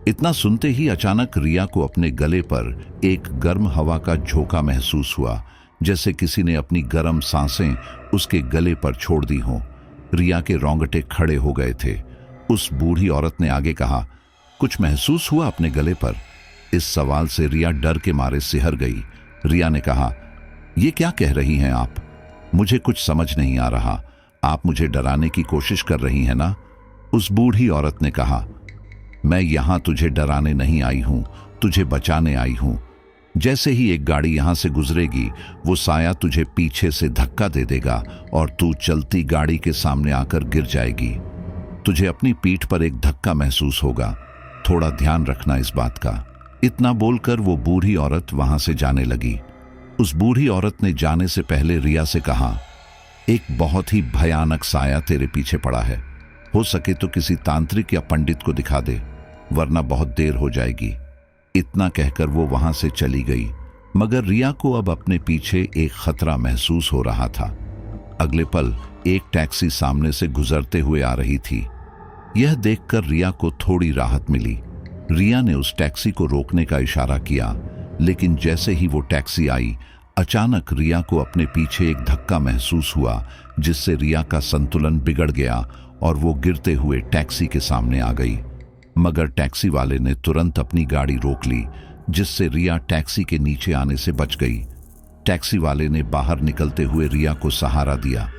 [SPEAKER 1] इतना सुनते ही अचानक रिया को अपने गले पर एक गर्म हवा का झोंका महसूस हुआ, जैसे किसी ने अपनी गर्म सांसें उसके गले पर छोड़ दी हों। रिया के रोंगटे खड़े हो गए थे। उस बूढ़ी औरत ने आगे कहा, कुछ महसूस हुआ अपने गले पर? इस सवाल से रिया डर के मारे सिहर गई। रिया ने कहा, ये क्या कह रही हैं आप? मुझे कुछ समझ नहीं आ रहा, आप मुझे डराने की कोशिश कर रही हैं ना? उस बूढ़ी औरत ने कहा, मैं यहां तुझे डराने नहीं आई हूं, तुझे बचाने आई हूं। जैसे ही एक गाड़ी यहां से गुजरेगी वो साया तुझे पीछे से धक्का दे देगा और तू चलती गाड़ी के सामने आकर गिर जाएगी। तुझे अपनी पीठ पर एक धक्का महसूस होगा, थोड़ा ध्यान रखना इस बात का। इतना बोलकर वो बूढ़ी औरत वहां से जाने लगी। उस बूढ़ी औरत ने जाने से पहले रिया से कहा, एक बहुत ही भयानक साया तेरे पीछे पड़ा है, हो सके तो किसी तांत्रिक या पंडित को दिखा दे, वरना बहुत देर हो जाएगी। इतना कहकर वो वहां से चली गई, मगर रिया को अब अपने पीछे एक खतरा महसूस हो रहा था। अगले पल एक टैक्सी सामने से गुजरते हुए आ रही थी। यह देखकर रिया को थोड़ी राहत मिली। रिया ने उस टैक्सी को रोकने का इशारा किया, लेकिन जैसे ही वो टैक्सी आई, अचानक रिया को अपने पीछे एक धक्का महसूस हुआ, जिससे रिया का संतुलन बिगड़ गया और वो गिरते हुए टैक्सी के सामने आ गई। मगर टैक्सी वाले ने तुरंत अपनी गाड़ी रोक ली, जिससे रिया टैक्सी के नीचे आने से बच गई। टैक्सी वाले ने बाहर निकलते हुए रिया को सहारा दिया।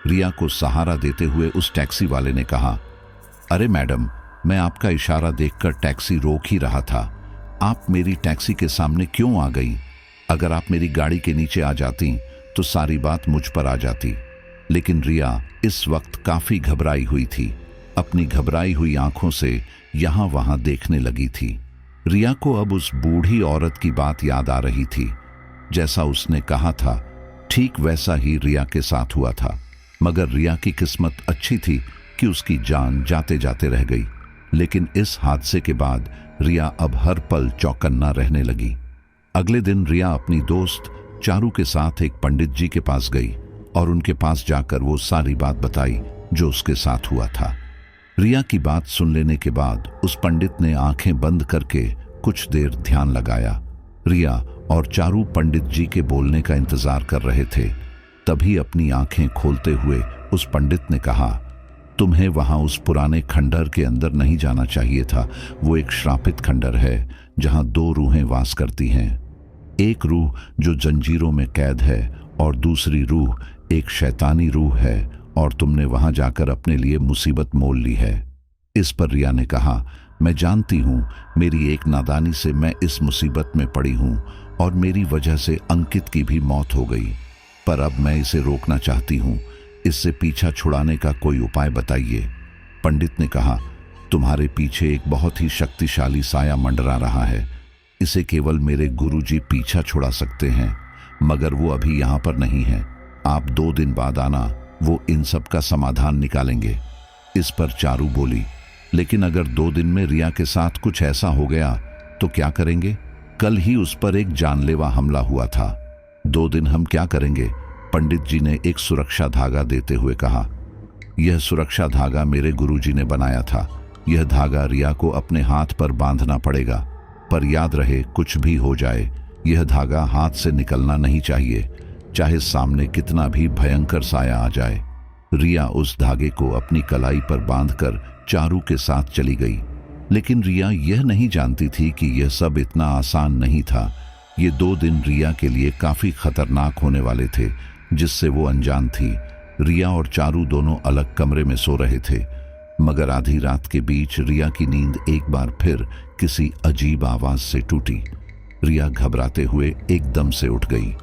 [SPEAKER 1] रिया को सहारा देते हुए उस टैक्सी वाले ने कहा, अरे मैडम, मैं आपका इशारा देखकर टैक्सी रोक ही रहा था, आप मेरी टैक्सी के सामने क्यों आ गई? अगर आप मेरी गाड़ी के नीचे आ जाती तो सारी बात मुझ पर आ जाती। लेकिन रिया इस वक्त काफी घबराई हुई थी। अपनी घबराई हुई आंखों से यहां वहां देखने लगी थी। रिया को अब उस बूढ़ी औरत की बात याद आ रही थी। जैसा उसने कहा था, ठीक वैसा ही रिया के साथ हुआ था। मगर रिया की किस्मत अच्छी थी कि उसकी जान जाते जाते रह गई। लेकिन इस हादसे के बाद रिया अब हर पल चौकन्ना रहने लगी। अगले दिन रिया अपनी दोस्त चारू के साथ एक पंडित जी के पास गई और उनके पास जाकर वो सारी बात बताई जो उसके साथ हुआ था। रिया की बात सुन लेने के बाद उस पंडित ने आंखें बंद करके कुछ देर ध्यान लगाया। रिया और चारू पंडित जी के बोलने का इंतजार कर रहे थे। तभी अपनी आंखें खोलते हुए उस पंडित ने कहा, तुम्हें वहां उस पुराने खंडर के अंदर नहीं जाना चाहिए था। वो एक श्रापित खंडर है जहां दो रूहें वास करती हैं। एक रूह जो जंजीरों में कैद है और दूसरी रूह एक शैतानी रूह है, और तुमने वहां जाकर अपने लिए मुसीबत मोल ली है। इस पर रिया ने कहा, मैं जानती हूं मेरी एक नादानी से मैं इस मुसीबत में पड़ी हूं और मेरी वजह से अंकित की भी मौत हो गई, पर अब मैं इसे रोकना चाहती हूं। इससे पीछा छुड़ाने का कोई उपाय बताइए। पंडित ने कहा, तुम्हारे पीछे एक बहुत ही शक्तिशाली साया मंडरा रहा है। इसे केवल मेरे गुरुजी पीछा छुड़ा सकते हैं, मगर वो अभी यहाँ पर नहीं है। आप 2 दिन बाद आना, वो इन सब का समाधान निकालेंगे। इस पर चारू बोली, लेकिन अगर 2 दिन में रिया के साथ कुछ ऐसा हो गया तो क्या करेंगे? कल ही उस पर एक जानलेवा हमला हुआ था। 2 दिन हम क्या करेंगे? पंडित जी ने एक सुरक्षा धागा देते हुए कहा। यह सुरक्षा धागा मेरे गुरुजी ने बनाया था। यह धागा रिया को अपने हाथ पर बांधना पड़ेगा, पर याद रहे कुछ भी हो जाए यह धागा हाथ से निकलना नहीं चाहिए, चाहे सामने कितना भी भयंकर साया आ जाए। रिया उस धागे को अपनी कलाई पर बांधकर चारू के साथ चली गई। लेकिन रिया यह नहीं जानती थी कि यह सब इतना आसान नहीं था। ये 2 दिन रिया के लिए काफी खतरनाक होने वाले थे, जिससे वो अनजान थी। रिया और चारू दोनों अलग कमरे में सो रहे थे, मगर आधी रात के बीच रिया की नींद एक बार फिर किसी अजीब आवाज से टूटी। रिया घबराते हुए एकदम से उठ गई।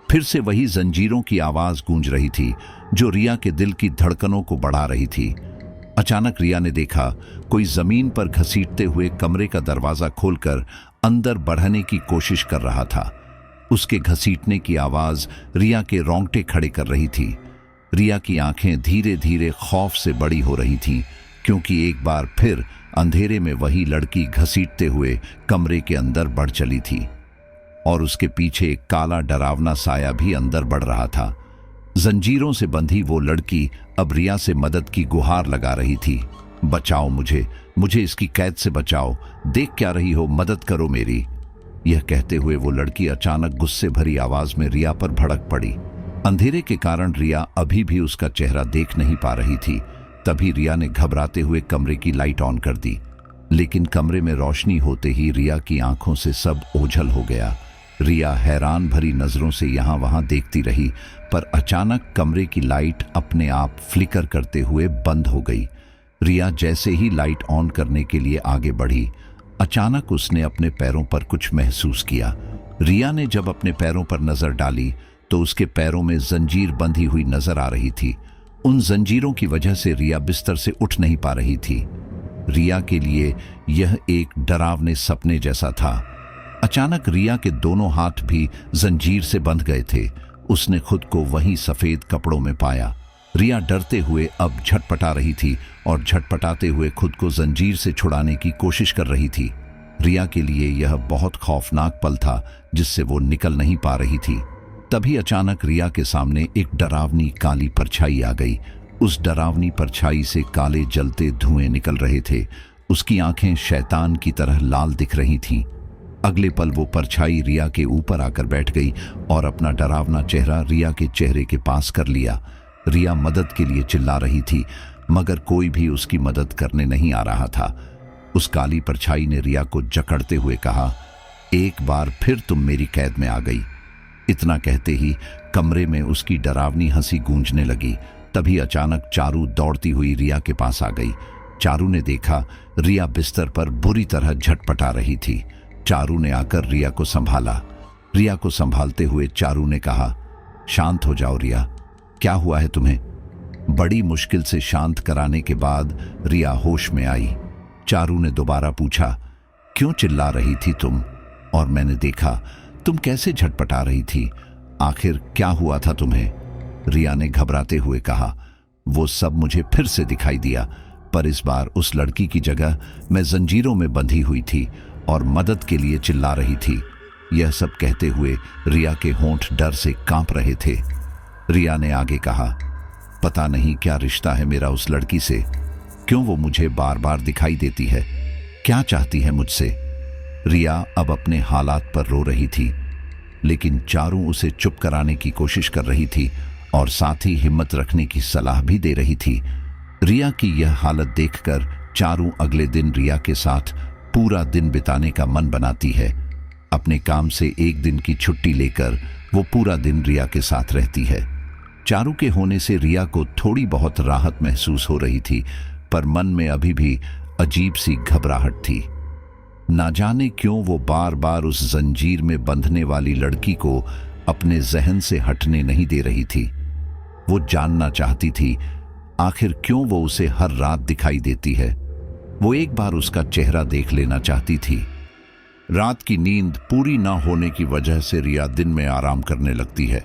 [SPEAKER 1] फिर से वही जंजीरों की आवाज गूंज रही थी जो रिया के दिल की धड़कनों को बढ़ा रही थी। अचानक रिया ने देखा कोई जमीन पर घसीटते हुए कमरे का दरवाजा खोलकर अंदर बढ़ने की कोशिश कर रहा था। उसके घसीटने की आवाज रिया के रोंगटे खड़े कर रही थी। रिया की आंखें धीरे धीरे खौफ से बड़ी हो रही थीं, क्योंकि एक बार फिर अंधेरे में वही लड़की घसीटते हुए कमरे के अंदर बढ़ चली थी और उसके पीछे एक काला डरावना साया भी अंदर बढ़ रहा था। जंजीरों से बंधी वो लड़की अब रिया से मदद की गुहार लगा रही थी। बचाओ मुझे, मुझे इसकी कैद से बचाओ, देख क्या रही हो, मदद करो मेरी। यह कहते हुए वो लड़की अचानक गुस्से भरी आवाज में रिया पर भड़क पड़ी। अंधेरे के कारण रिया अभी भी उसका चेहरा देख नहीं पा रही थी। तभी रिया ने घबराते हुए कमरे की लाइट ऑन कर दी, लेकिन कमरे में रोशनी होते ही रिया की आंखों से सब ओझल हो गया। रिया हैरान भरी नजरों से यहां वहां देखती रही, पर अचानक कमरे की लाइट अपने आप फ्लिकर करते हुए बंद हो गई। रिया जैसे ही लाइट ऑन करने के लिए आगे बढ़ी, अचानक उसने अपने पैरों पर कुछ महसूस किया। रिया ने जब अपने पैरों पर नजर डाली तो उसके पैरों में जंजीर बंधी हुई नजर आ रही थी। उन जंजीरों की वजह से रिया बिस्तर से उठ नहीं पा रही थी। रिया के लिए यह एक डरावने सपने जैसा था। अचानक रिया के दोनों हाथ भी जंजीर से बंध गए थे। उसने खुद को वहीं सफेद कपड़ों में पाया। रिया डरते हुए अब झटपटा रही थी और झटपटाते हुए खुद को जंजीर से छुड़ाने की कोशिश कर रही थी। रिया के लिए यह बहुत खौफनाक पल था जिससे वो निकल नहीं पा रही थी। तभी अचानक रिया के सामने एक डरावनी काली परछाई आ गई। उस डरावनी परछाई से काले जलते धुएं निकल रहे थे। उसकी आंखें शैतान की तरह लाल दिख रही थीं। अगले पल वो परछाई रिया के ऊपर आकर बैठ गई और अपना डरावना चेहरा रिया के चेहरे के पास कर लिया। रिया मदद के लिए चिल्ला रही थी, मगर कोई भी उसकी मदद करने नहीं आ रहा था। उस काली परछाई ने रिया को जकड़ते हुए कहा, एक बार फिर तुम मेरी कैद में आ गई। इतना कहते ही कमरे में उसकी डरावनी हंसी गूंजने लगी। तभी अचानक चारू दौड़ती हुई रिया के पास आ गई। चारू ने देखा रिया बिस्तर पर बुरी तरह झटपटा रही थी। चारू ने आकर रिया को संभाला। रिया को संभालते हुए चारू ने कहा, शांत हो जाओ रिया, क्या हुआ है तुम्हें? बड़ी मुश्किल से शांत कराने के बाद रिया होश में आई। चारू ने दोबारा पूछा, क्यों चिल्ला रही थी तुम? और मैंने देखा तुम कैसे झटपटा रही थी, आखिर क्या हुआ था तुम्हें? रिया ने घबराते हुए कहा, वो सब मुझे फिर से दिखाई दिया, पर इस बार उस लड़की की जगह मैं जंजीरों में बंधी हुई थी और मदद के लिए चिल्ला रही थी। यह सब कहते हुए रिया के होंठ डर से कांप रहे थे। रिया ने आगे कहा, पता नहीं क्या रिश्ता है मेरा उस लड़की से, क्यों वो मुझे बार बार दिखाई देती है, क्या चाहती है मुझसे? रिया अब अपने हालात पर रो रही थी, लेकिन चारू उसे चुप कराने की कोशिश कर रही थी और साथ ही हिम्मत रखने की सलाह भी दे रही थी। रिया की यह हालत देखकर चारू अगले दिन रिया के साथ पूरा दिन बिताने का मन बनाती है। अपने काम से एक दिन की छुट्टी लेकर वो पूरा दिन रिया के साथ रहती है। चारू के होने से रिया को थोड़ी बहुत राहत महसूस हो रही थी, पर मन में अभी भी अजीब सी घबराहट थी। ना जाने क्यों वो बार बार उस जंजीर में बंधने वाली लड़की को अपने जहन से हटने नहीं दे रही थी। वो जानना चाहती थी आखिर क्यों वो उसे हर रात दिखाई देती है। वो एक बार उसका चेहरा देख लेना चाहती थी। रात की नींद पूरी ना होने की वजह से रिया दिन में आराम करने लगती है।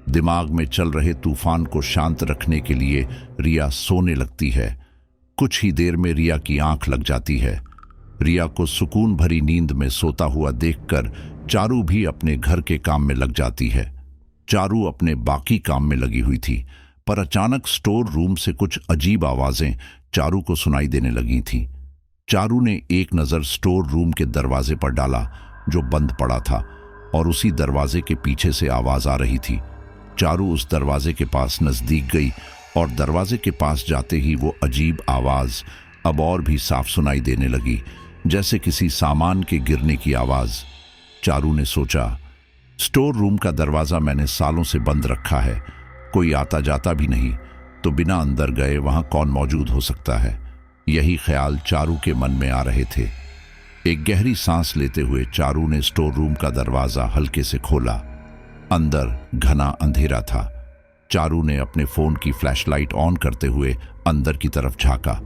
[SPEAKER 1] दिमाग में चल रहे तूफान को शांत रखने के लिए रिया सोने लगती है। कुछ ही देर में रिया की आंख लग जाती है। रिया को सुकून भरी नींद में सोता हुआ देखकर चारू भी अपने घर के काम में लग जाती है। चारू अपने बाकी काम में लगी हुई थी, पर अचानक स्टोर रूम से कुछ अजीब आवाजें चारू को सुनाई देने लगी थी। चारू ने एक नज़र स्टोर रूम के दरवाजे पर डाला जो बंद पड़ा था, और उसी दरवाजे के पीछे से आवाज आ रही थी। चारू उस दरवाजे के पास नजदीक गई और दरवाजे के पास जाते ही वो अजीब आवाज अब और भी साफ सुनाई देने लगी, जैसे किसी सामान के गिरने की आवाज। चारू ने सोचा, स्टोर रूम का दरवाजा मैंने सालों से बंद रखा है, कोई आता जाता भी नहीं, तो बिना अंदर गए वहां कौन मौजूद हो सकता है। यही ख्याल चारू के मन में आ रहे थे। एक गहरी सांस लेते हुए चारू ने स्टोर रूम का दरवाजा हल्के से खोला। अंदर घना अंधेरा था। चारू ने अपने फोन की फ्लैशलाइट ऑन करते हुए अंदर की तरफ झांका,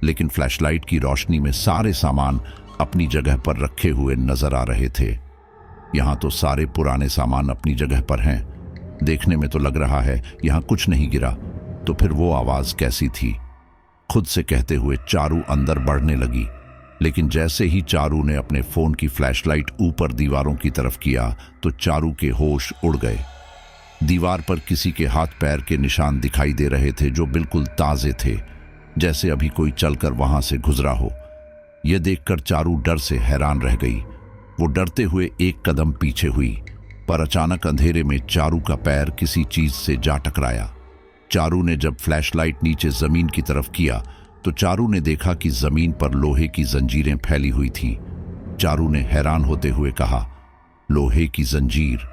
[SPEAKER 1] लेकिन फ्लैशलाइट की रोशनी में सारे सामान अपनी जगह पर रखे हुए नजर आ रहे थे। यहां तो सारे पुराने सामान अपनी जगह पर हैं। देखने में तो लग रहा है यहां कुछ नहीं गिरा, तो फिर वो आवाज कैसी थी? खुद से कहते हुए चारू अंदर बढ़ने लगी, लेकिन जैसे ही चारू ने अपने फोन की फ्लैशलाइट ऊपर दीवारों की तरफ किया तो चारू के होश उड़ गए। दीवार पर किसी के हाथ पैर के निशान दिखाई दे रहे थे जो बिल्कुल ताजे थे, जैसे अभी कोई चलकर वहां से गुजरा हो। यह देखकर चारू डर से हैरान रह गई। वो डरते हुए एक कदम पीछे हुई, पर अचानक अंधेरे में चारू का पैर किसी चीज से जा टकराया। चारू ने जब फ्लैशलाइट नीचे जमीन की तरफ किया तो चारू ने देखा कि जमीन पर लोहे की जंजीरें फैली हुई थीं। चारू ने हैरान होते हुए कहा, लोहे की जंजीर?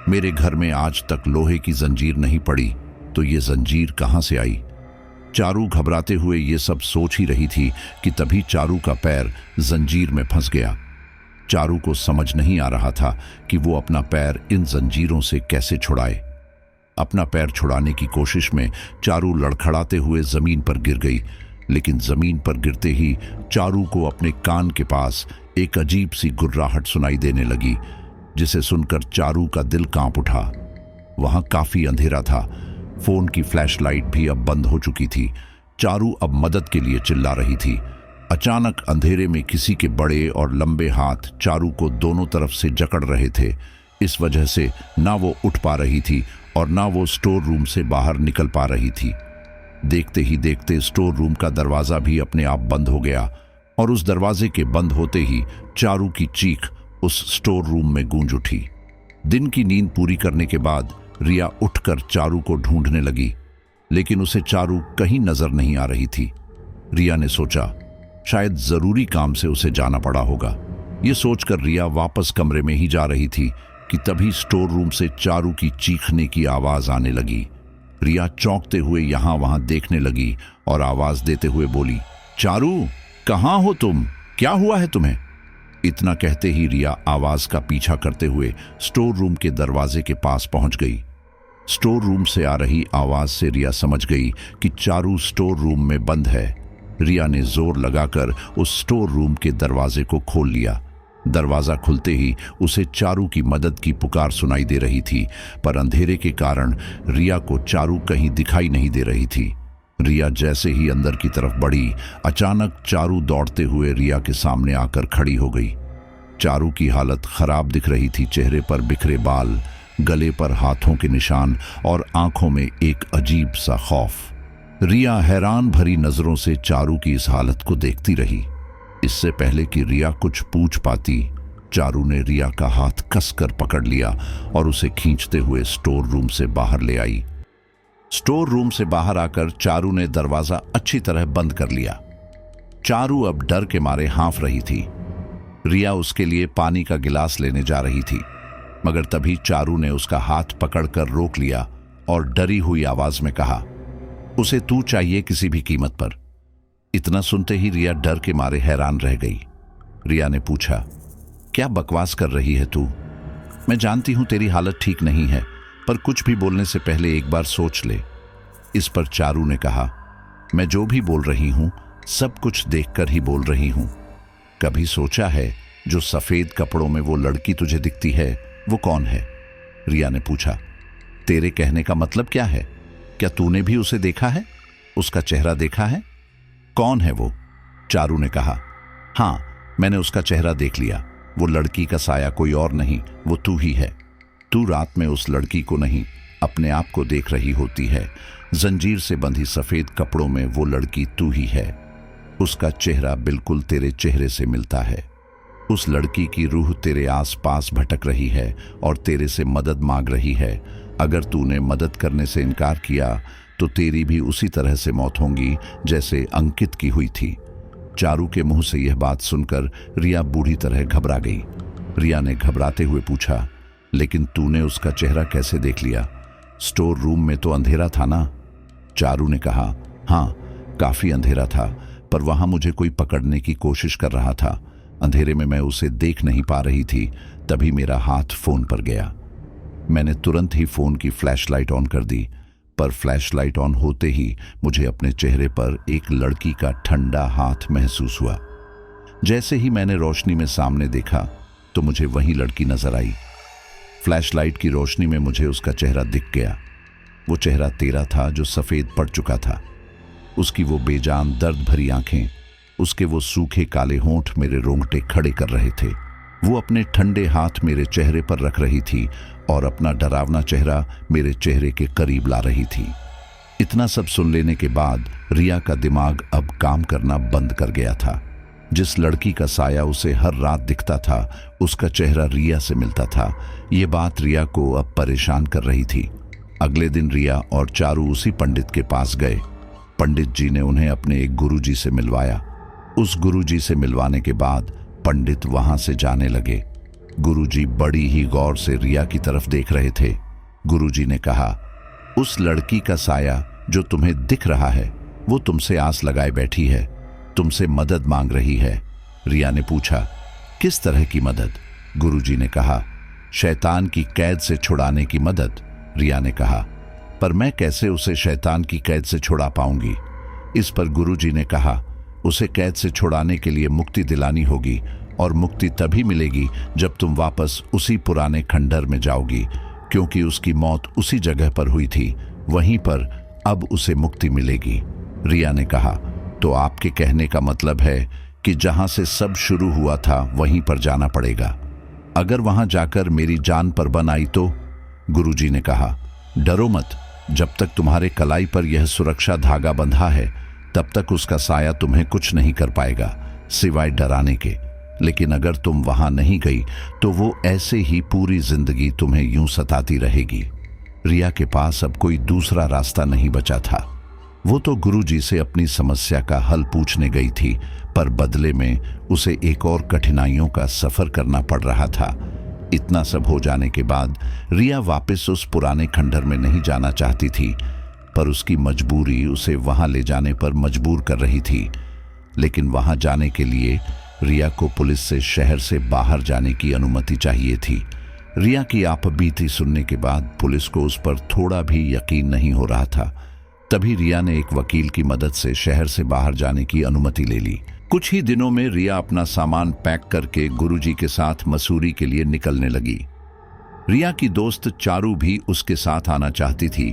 [SPEAKER 1] मेरे घर में आज तक लोहे की जंजीर नहीं पड़ी, तो ये जंजीर कहां से आई? चारू घबराते हुए ये सब सोच ही रही थी कि तभी चारू का पैर जंजीर में फंस गया। चारू को समझ नहीं आ रहा था कि वो अपना पैर इन जंजीरों से कैसे छुड़ाए। अपना पैर छुड़ाने की कोशिश में चारू लड़खड़ाते हुए जमीन पर गिर गई, लेकिन जमीन पर गिरते ही चारू को अपने कान के पास एक अजीब सी गुर्राहट सुनाई देने लगी, जिसे सुनकर चारू का दिल कांप उठा। वहां काफी अंधेरा था। फोन की फ्लैशलाइट भी अब बंद हो चुकी थी। चारू अब मदद के लिए चिल्ला रही थी। अचानक अंधेरे में किसी के बड़े और लंबे हाथ चारू को दोनों तरफ से जकड़ रहे थे। इस वजह से ना वो उठ पा रही थी और ना वो स्टोर रूम से बाहर निकल पा रही थी। देखते ही देखते स्टोर रूम का दरवाजा भी अपने आप बंद हो गया और उस दरवाजे के बंद होते ही चारू की चीख उस स्टोर रूम में गूंज उठी। दिन की नींद पूरी करने के बाद रिया उठकर चारू को ढूंढने लगी, लेकिन उसे चारू कहीं नजर नहीं आ रही थी। रिया ने सोचा शायद जरूरी काम से उसे जाना पड़ा होगा। ये सोचकर रिया वापस कमरे में ही जा रही थी कि तभी स्टोर रूम से चारू की चीखने की आवाज आने लगी। रिया चौंकते हुए यहां वहां देखने लगी और आवाज देते हुए बोली, चारू, कहां हो तुम? क्या हुआ है तुम्हें? इतना कहते ही रिया आवाज का पीछा करते हुए स्टोर रूम के दरवाजे के पास पहुंच गई। स्टोर रूम से आ रही आवाज से रिया समझ गई कि चारू स्टोर रूम में बंद है। रिया ने जोर लगाकर उस स्टोर रूम के दरवाजे को खोल लिया। दरवाजा खुलते ही उसे चारू की मदद की पुकार सुनाई दे रही थी, पर अंधेरे के कारण रिया को चारू कहीं दिखाई नहीं दे रही थी। रिया जैसे ही अंदर की तरफ बढ़ी, अचानक चारू दौड़ते हुए रिया के सामने आकर खड़ी हो गई। चारू की हालत खराब दिख रही थी। चेहरे पर बिखरे बाल, गले पर हाथों के निशान और आंखों में एक अजीब सा खौफ। रिया हैरान भरी नजरों से चारू की इस हालत को देखती रही। इससे पहले कि रिया कुछ पूछ पाती, चारू ने रिया का हाथ कसकर पकड़ लिया और उसे खींचते हुए स्टोर रूम से बाहर ले आई। स्टोर रूम से बाहर आकर चारू ने दरवाजा अच्छी तरह बंद कर लिया। चारू अब डर के मारे हाँफ रही थी। रिया उसके लिए पानी का गिलास लेने जा रही थी, मगर तभी चारू ने उसका हाथ पकड़कर रोक लिया और डरी हुई आवाज में कहा, उसे तू चाहिए किसी भी कीमत पर। इतना सुनते ही रिया डर के मारे हैरान रह गई। रिया ने पूछा, क्या बकवास कर रही है तू? मैं जानती हूं तेरी हालत ठीक नहीं है, पर कुछ भी बोलने से पहले एक बार सोच ले। इस पर चारू ने कहा, मैं जो भी बोल रही हूं सब कुछ देखकर ही बोल रही हूं। कभी सोचा है जो सफेद कपड़ों में वो लड़की तुझे दिखती है वो कौन है? रिया ने पूछा। तेरे कहने का मतलब क्या है? क्या तूने भी उसे देखा है? उसका चेहरा देखा है? कौन है वो? चारू ने कहा, हां, मैंने उसका चेहरा देख लिया। वो लड़की का साया कोई और नहीं, वो तू ही है। तू रात में उस लड़की को नहीं, अपने आप को देख रही होती है। जंजीर से बंधी सफेद कपड़ों में वो लड़की तू ही है। उसका चेहरा बिल्कुल तेरे चेहरे से मिलता है। उस लड़की की रूह तेरे आसपास भटक रही है और तेरे से मदद मांग रही है। अगर तूने मदद करने से इनकार किया तो तेरी भी उसी तरह से मौत होगी जैसे अंकित की हुई थी। चारू के मुंह से यह बात सुनकर रिया बुरी तरह घबरा गई। रिया ने घबराते हुए पूछा, लेकिन तूने उसका चेहरा कैसे देख लिया? स्टोर रूम में तो अंधेरा था ना? चारू ने कहा, हाँ, काफी अंधेरा था, पर वहां मुझे कोई पकड़ने की कोशिश कर रहा था। अंधेरे में मैं उसे देख नहीं पा रही थी, तभी मेरा हाथ फोन पर गया। मैंने तुरंत ही फोन की फ्लैशलाइट ऑन कर दी, पर फ्लैशलाइट ऑन होते ही मुझे अपने चेहरे पर एक लड़की का ठंडा हाथ महसूस हुआ। जैसे ही मैंने रोशनी में सामने देखा तो मुझे वही लड़की नजर आई। फ्लैशलाइट की रोशनी में मुझे उसका चेहरा दिख गया। वो चेहरा तेरा था जो सफेद पड़ चुका था। उसकी वो बेजान दर्द भरी आंखें, उसके वो सूखे काले होंठ मेरे रोंगटे खड़े कर रहे थे। वो अपने ठंडे हाथ मेरे चेहरे पर रख रही थी और अपना डरावना चेहरा मेरे चेहरे के करीब ला रही थी। इतना सब सुन लेने के बाद रिया का दिमाग अब काम करना बंद कर गया था। जिस लड़की का साया उसे हर रात दिखता था, उसका चेहरा रिया से मिलता था। ये बात रिया को अब परेशान कर रही थी। अगले दिन रिया और चारू उसी पंडित के पास गए। पंडित जी ने उन्हें अपने एक गुरुजी से मिलवाया। उस गुरुजी से मिलवाने के बाद पंडित वहां से जाने लगे। गुरुजी बड़ी ही गौर से रिया की तरफ देख रहे थे। गुरुजी ने कहा, उस लड़की का साया जो तुम्हें दिख रहा है वो तुमसे आस लगाए बैठी है, तुमसे मदद मांग रही है। रिया ने पूछा, किस तरह की मदद? गुरुजी ने कहा, शैतान की कैद से छुड़ाने की मदद। रिया ने कहा, पर मैं कैसे उसे शैतान की कैद से छुड़ा पाऊंगी? इस पर गुरुजी ने कहा, उसे कैद से छुड़ाने के लिए मुक्ति दिलानी होगी, और मुक्ति तभी मिलेगी जब तुम वापस उसी पुराने खंडर में जाओगी, क्योंकि उसकी मौत उसी जगह पर हुई थी, वहीं पर अब उसे मुक्ति मिलेगी। रिया ने कहा, तो आपके कहने का मतलब है कि जहां से सब शुरू हुआ था वहीं पर जाना पड़ेगा। अगर वहां जाकर मेरी जान पर बन आई तो? गुरुजी ने कहा, डरो मत, जब तक तुम्हारे कलाई पर यह सुरक्षा धागा बंधा है तब तक उसका साया तुम्हें कुछ नहीं कर पाएगा सिवाय डराने के। लेकिन अगर तुम वहां नहीं गई तो वो ऐसे ही पूरी जिंदगी तुम्हें यूं सताती रहेगी। रिया के पास अब कोई दूसरा रास्ता नहीं बचा था। वो तो गुरुजी से अपनी समस्या का हल पूछने गई थी, पर बदले में उसे एक और कठिनाइयों का सफर करना पड़ रहा था। इतना सब हो जाने के बाद रिया वापस उस पुराने खंडर में नहीं जाना चाहती थी, पर उसकी मजबूरी उसे वहां ले जाने पर मजबूर कर रही थी। लेकिन वहां जाने के लिए रिया को पुलिस से शहर से बाहर जाने की अनुमति चाहिए थी। रिया की आपबीती सुनने के बाद पुलिस को उस पर थोड़ा भी यकीन नहीं हो रहा था। तभी रिया ने एक वकील की मदद से शहर से बाहर जाने की अनुमति ले ली। कुछ ही दिनों में रिया अपना सामान पैक करके गुरुजी के साथ मसूरी के लिए निकलने लगी। रिया की दोस्त चारू भी उसके साथ आना चाहती थी,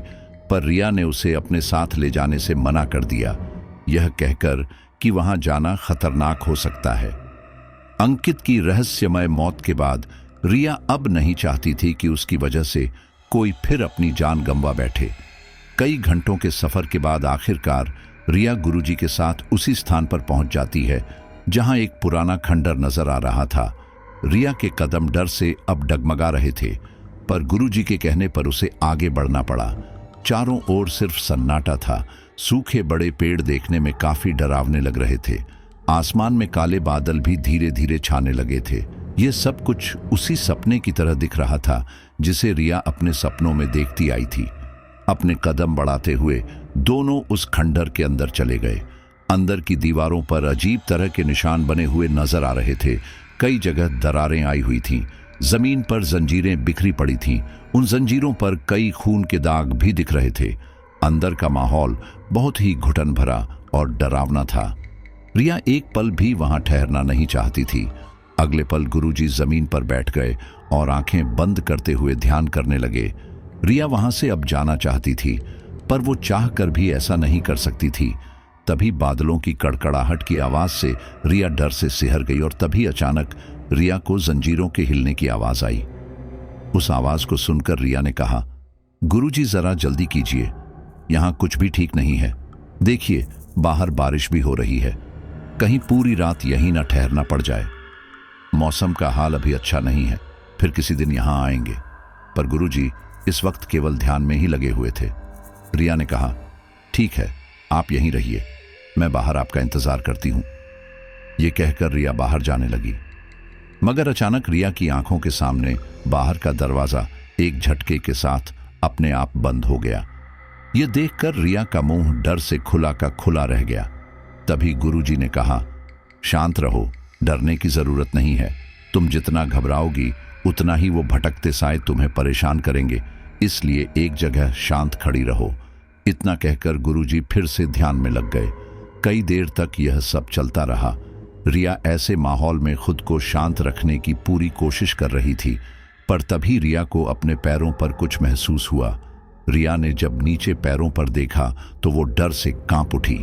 [SPEAKER 1] पर रिया ने उसे अपने साथ ले जाने से मना कर दिया, यह कहकर कि वहां जाना खतरनाक हो सकता है। अंकित की रहस्यमय मौत के बाद रिया अब नहीं चाहती थी कि उसकी वजह से कोई फिर अपनी जान गंवा बैठे। कई घंटों के सफर के बाद आखिरकार रिया गुरुजी के साथ उसी स्थान पर पहुंच जाती है जहां एक पुराना खंडर नजर आ रहा था। रिया के कदम डर से अब डगमगा रहे थे, पर गुरुजी के कहने पर उसे आगे बढ़ना पड़ा। चारों ओर सिर्फ सन्नाटा था। सूखे बड़े पेड़ देखने में काफी डरावने लग रहे थे। आसमान में काले बादल भी धीरे धीरे छाने लगे थे। ये सब कुछ उसी सपने की तरह दिख रहा था जिसे रिया अपने सपनों में देखती आई थी। अपने कदम बढ़ाते हुए दोनों उस खंडर के अंदर चले गए। अंदर की दीवारों पर अजीब तरह के निशान बने हुए नजर आ रहे थे। कई जगह दरारें आई हुई थीं। जमीन पर जंजीरें बिखरी पड़ी थीं। उन जंजीरों पर कई खून के दाग भी दिख रहे थे। अंदर का माहौल बहुत ही घुटन भरा और डरावना था। रिया एक पल भी वहां ठहरना नहीं चाहती थी। अगले पल गुरुजी जमीन पर बैठ गए और आंखें बंद करते हुए ध्यान करने लगे। रिया वहां से अब जाना चाहती थी, पर वो चाहकर भी ऐसा नहीं कर सकती थी। तभी बादलों की कड़कड़ाहट की आवाज से रिया डर से सिहर गई और तभी अचानक रिया को जंजीरों के हिलने की आवाज आई। उस आवाज को सुनकर रिया ने कहा, गुरुजी जरा जल्दी कीजिए, यहां कुछ भी ठीक नहीं है। देखिए बाहर बारिश भी हो रही है, कहीं पूरी रात यहीं ना ठहरना पड़ जाए। मौसम का हाल अभी अच्छा नहीं है, फिर किसी दिन यहां आएंगे। पर गुरुजी इस वक्त केवल ध्यान में ही लगे हुए थे। रिया ने कहा, ठीक है, आप यहीं रहिए, मैं बाहर आपका इंतजार करती हूं। यह कहकर रिया बाहर जाने लगी, मगर अचानक रिया की आंखों के सामने बाहर का दरवाजा एक झटके के साथ अपने आप बंद हो गया। यह देखकर रिया का मुंह डर से खुला का खुला रह गया। तभी गुरुजी ने कहा, शांत रहो, डरने की जरूरत नहीं है। तुम जितना घबराओगी उतना ही वो भटकते साए तुम्हें परेशान करेंगे, इसलिए एक जगह शांत खड़ी रहो। इतना कहकर गुरुजी फिर से ध्यान में लग गए। कई देर तक यह सब चलता रहा। रिया ऐसे माहौल में खुद को शांत रखने की पूरी कोशिश कर रही थी, पर तभी रिया को अपने पैरों पर कुछ महसूस हुआ। रिया ने जब नीचे पैरों पर देखा तो वो डर से कांप उठी।